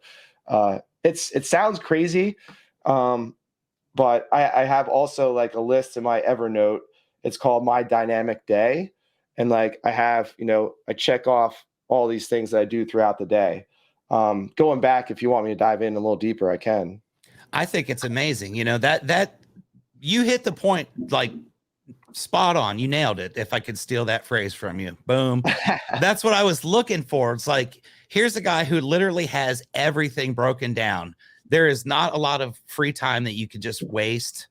it sounds crazy. But I have also like a list in my Evernote. It's called My Dynamic Day. And like, I have, I check off all these things that I do throughout the day. Going back, if you want me to dive in a little deeper, I can. I think it's amazing. That you hit the point, like, spot on. You nailed it. If I could steal that phrase from you, boom. That's what I was looking for. It's like, here's a guy who literally has everything broken down. There is not a lot of free time that you could just waste.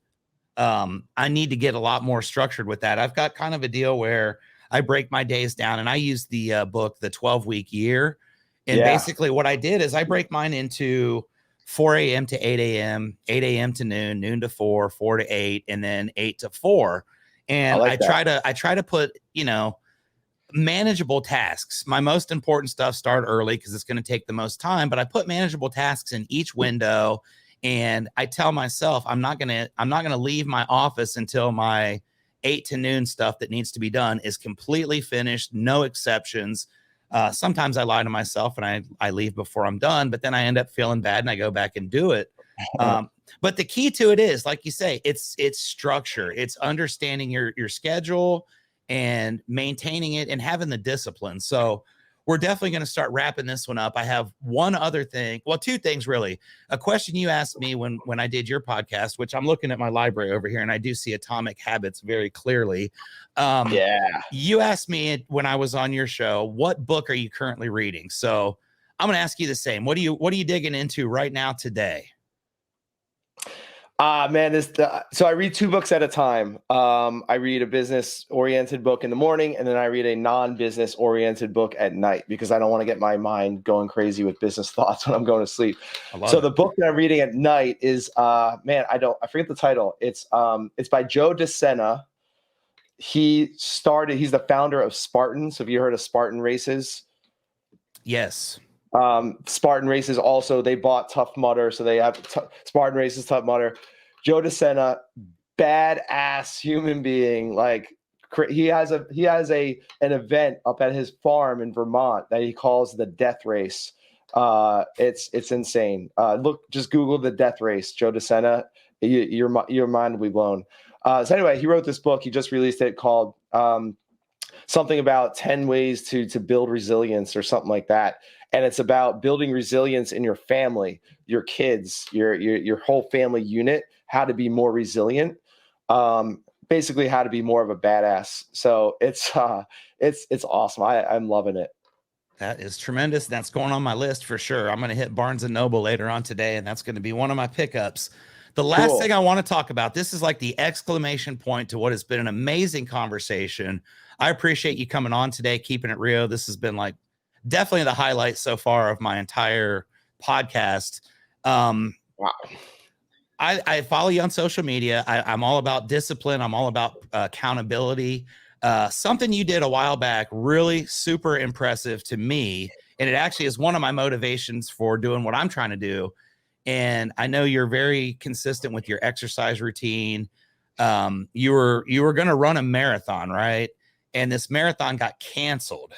I need to get a lot more structured with that. I've got kind of a deal where I break my days down, and I use the book, The 12-Week Year. And basically what I did is I break mine into 4 a.m. to 8 a.m., 8 a.m. to noon, noon to 4, 4 to 8, and then 8 to 4. And I try to put, manageable tasks. My most important stuff start early because it's going to take the most time, but I put manageable tasks in each window. And I tell myself, I'm not going to leave my office until my 8 to noon stuff that needs to be done is completely finished. No exceptions. Sometimes I lie to myself and I leave before I'm done, but then I end up feeling bad and I go back and do it. But the key to it is, like you say, it's structure. It's understanding your schedule and maintaining it and having the discipline. So we're definitely going to start wrapping this one up. I have one other thing. Well, 2 things really. A question you asked me when I did your podcast, which I'm looking at my library over here, and I do see Atomic Habits very clearly. You asked me when I was on your show, what book are you currently reading? So I'm going to ask you the same. What are you digging into right now today? Man, so I read 2 books at a time. I read a business-oriented book in the morning, and then I read a non-business-oriented book at night, because I don't want to get my mind going crazy with business thoughts when I'm going to sleep. So the book that I'm reading at night is, I forget the title. It's by Joe DeSena. He's the founder of Spartan. So have you heard of Spartan Races? Yes. Spartan Races also, they bought Tough Mudder, so they have Spartan Races, Tough Mudder. Joe DeSena, badass human being. Like, he has an event up at his farm in Vermont that he calls the Death Race. It's insane. Just Google the Death Race, Joe DeSena. Your mind will be blown. So anyway, he wrote this book. He just released it, called something about 10 ways to build resilience or something like that. And it's about building resilience in your family, your kids, your whole family unit, how to be more resilient, basically how to be more of a badass. So it's awesome. I'm loving it. That is tremendous. That's going on my list for sure. I'm going to hit Barnes & Noble later on today, and that's going to be one of my pickups. The last thing I want to talk about, this is like the exclamation point to what has been an amazing conversation. I appreciate you coming on today, keeping it real. This has been like definitely the highlight so far of my entire podcast. Wow. I follow you on social media. I'm all about discipline. I'm all about accountability. Something you did a while back, really super impressive to me. And it actually is one of my motivations for doing what I'm trying to do. And I know you're very consistent with your exercise routine. You were going to run a marathon, right? And this marathon got canceled.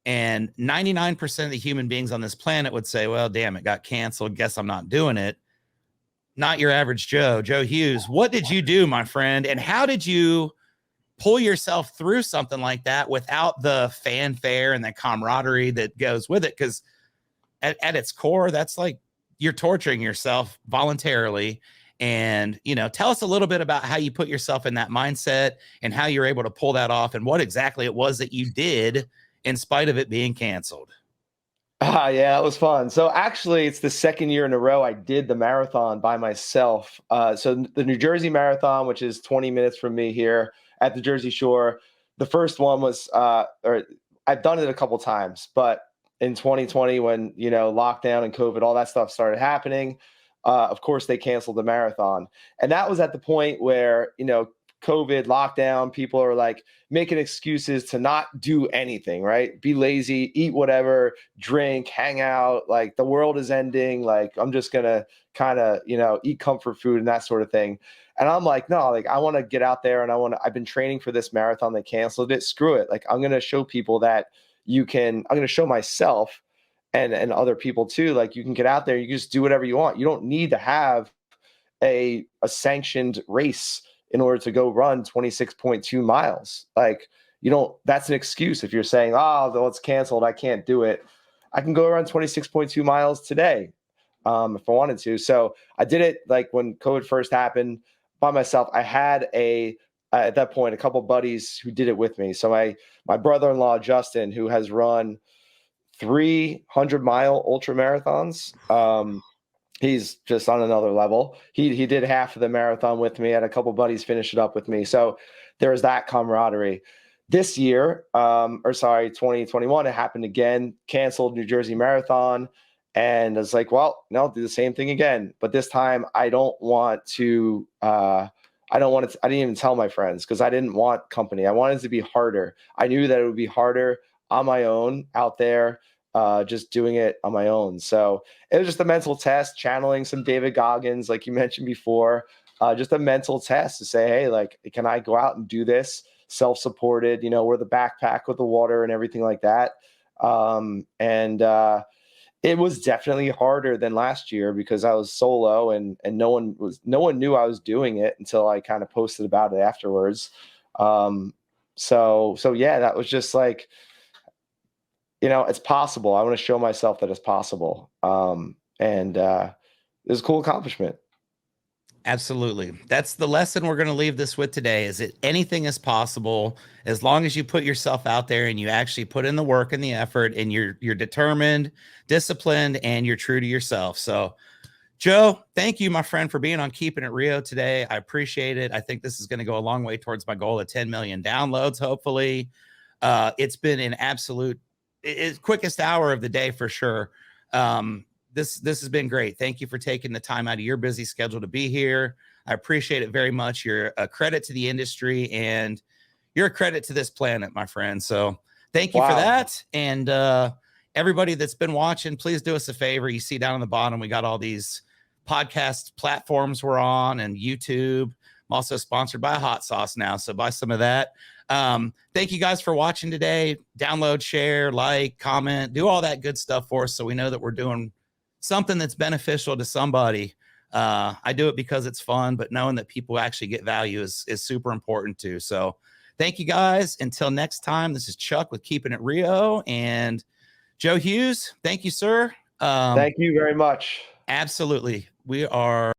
And 99% of the human beings on this planet would say, well, damn, it got canceled. Guess I'm not doing it. Not your average Joe Hughes. What did you do, my friend? And how did you pull yourself through something like that without the fanfare and the camaraderie that goes with it? Because at its core, that's like you're torturing yourself voluntarily. And, you know, tell us a little bit about how you put yourself in that mindset and how you're able to pull that off and what exactly it was that you did in spite of it being canceled. Yeah, that was fun. So actually, it's the second year in a row I did the marathon by myself. So the New Jersey Marathon, which is 20 minutes from me here at the Jersey Shore, the first one was, or I've done it a couple times, but in 2020, when, you know, lockdown and COVID, all that stuff started happening, of course, they canceled the marathon. And that was at the point where, you know, COVID lockdown, people are like making excuses to not do anything, right? Be lazy, eat whatever, drink, hang out. Like the world is ending. Like I'm just going to kind of, you know, eat comfort food and that sort of thing. And I'm like, no, like I want to get out there and I've been training for this marathon. They canceled it. Screw it. Like I'm going to show people that I'm going to show myself and other people too. Like you can get out there, you can just do whatever you want. You don't need to have a sanctioned race in order to go run 26.2 miles. Like, you don't, that's an excuse. If you're saying, oh, though it's canceled, I can't do it. I can go run 26.2 miles today if I wanted to. So I did it like when COVID first happened by myself. I had at that point, a couple buddies who did it with me. So my brother-in-law, Justin, who has run 300-mile ultra marathons, he's just on another level. He did half of the marathon with me. I had a couple buddies finish it up with me. So there's that camaraderie. This year, 2021, it happened again, canceled New Jersey Marathon. And it's like, well, no, I'll do the same thing again. But this time I didn't even tell my friends because I didn't want company. I wanted it to be harder. I knew that it would be harder on my own out there, just doing it on my own. So it was just a mental test, channeling some David Goggins, like you mentioned before, just a mental test to say, hey, like, can I go out and do this self-supported, you know, wear the backpack with the water and everything like that. It was definitely harder than last year because I was solo and no one knew I was doing it until I kind of posted about it afterwards. So yeah, that was just like, you know, it's possible. I want to show myself that it's possible. It was a cool accomplishment. Absolutely. That's the lesson we're going to leave this with today, is that anything is possible as long as you put yourself out there and you actually put in the work and the effort and you're determined, disciplined, and you're true to yourself. So Joe, thank you, my friend, for being on Keeping It Rio today. I appreciate it. I think this is going to go a long way towards my goal of 10 million downloads, hopefully. It's been an absolute quickest hour of the day for sure. This has been great. Thank you for taking the time out of your busy schedule to be here. I appreciate it very much. You're a credit to the industry and you're a credit to this planet, my friend. So thank you for that. And everybody that's been watching, please do us a favor. You see down on the bottom, we got all these podcast platforms we're on and YouTube. I'm also sponsored by Hot Sauce now, so buy some of that. Thank you guys for watching today. Download, share, like, comment, do all that good stuff for us so we know that we're doing something that's beneficial to somebody. I do it because it's fun, but knowing that people actually get value is super important too. So thank you guys. Until next time, this is Chuck with Keeping It Rio, and Joe Hughes. Thank you, sir. Thank you very much. Absolutely. We are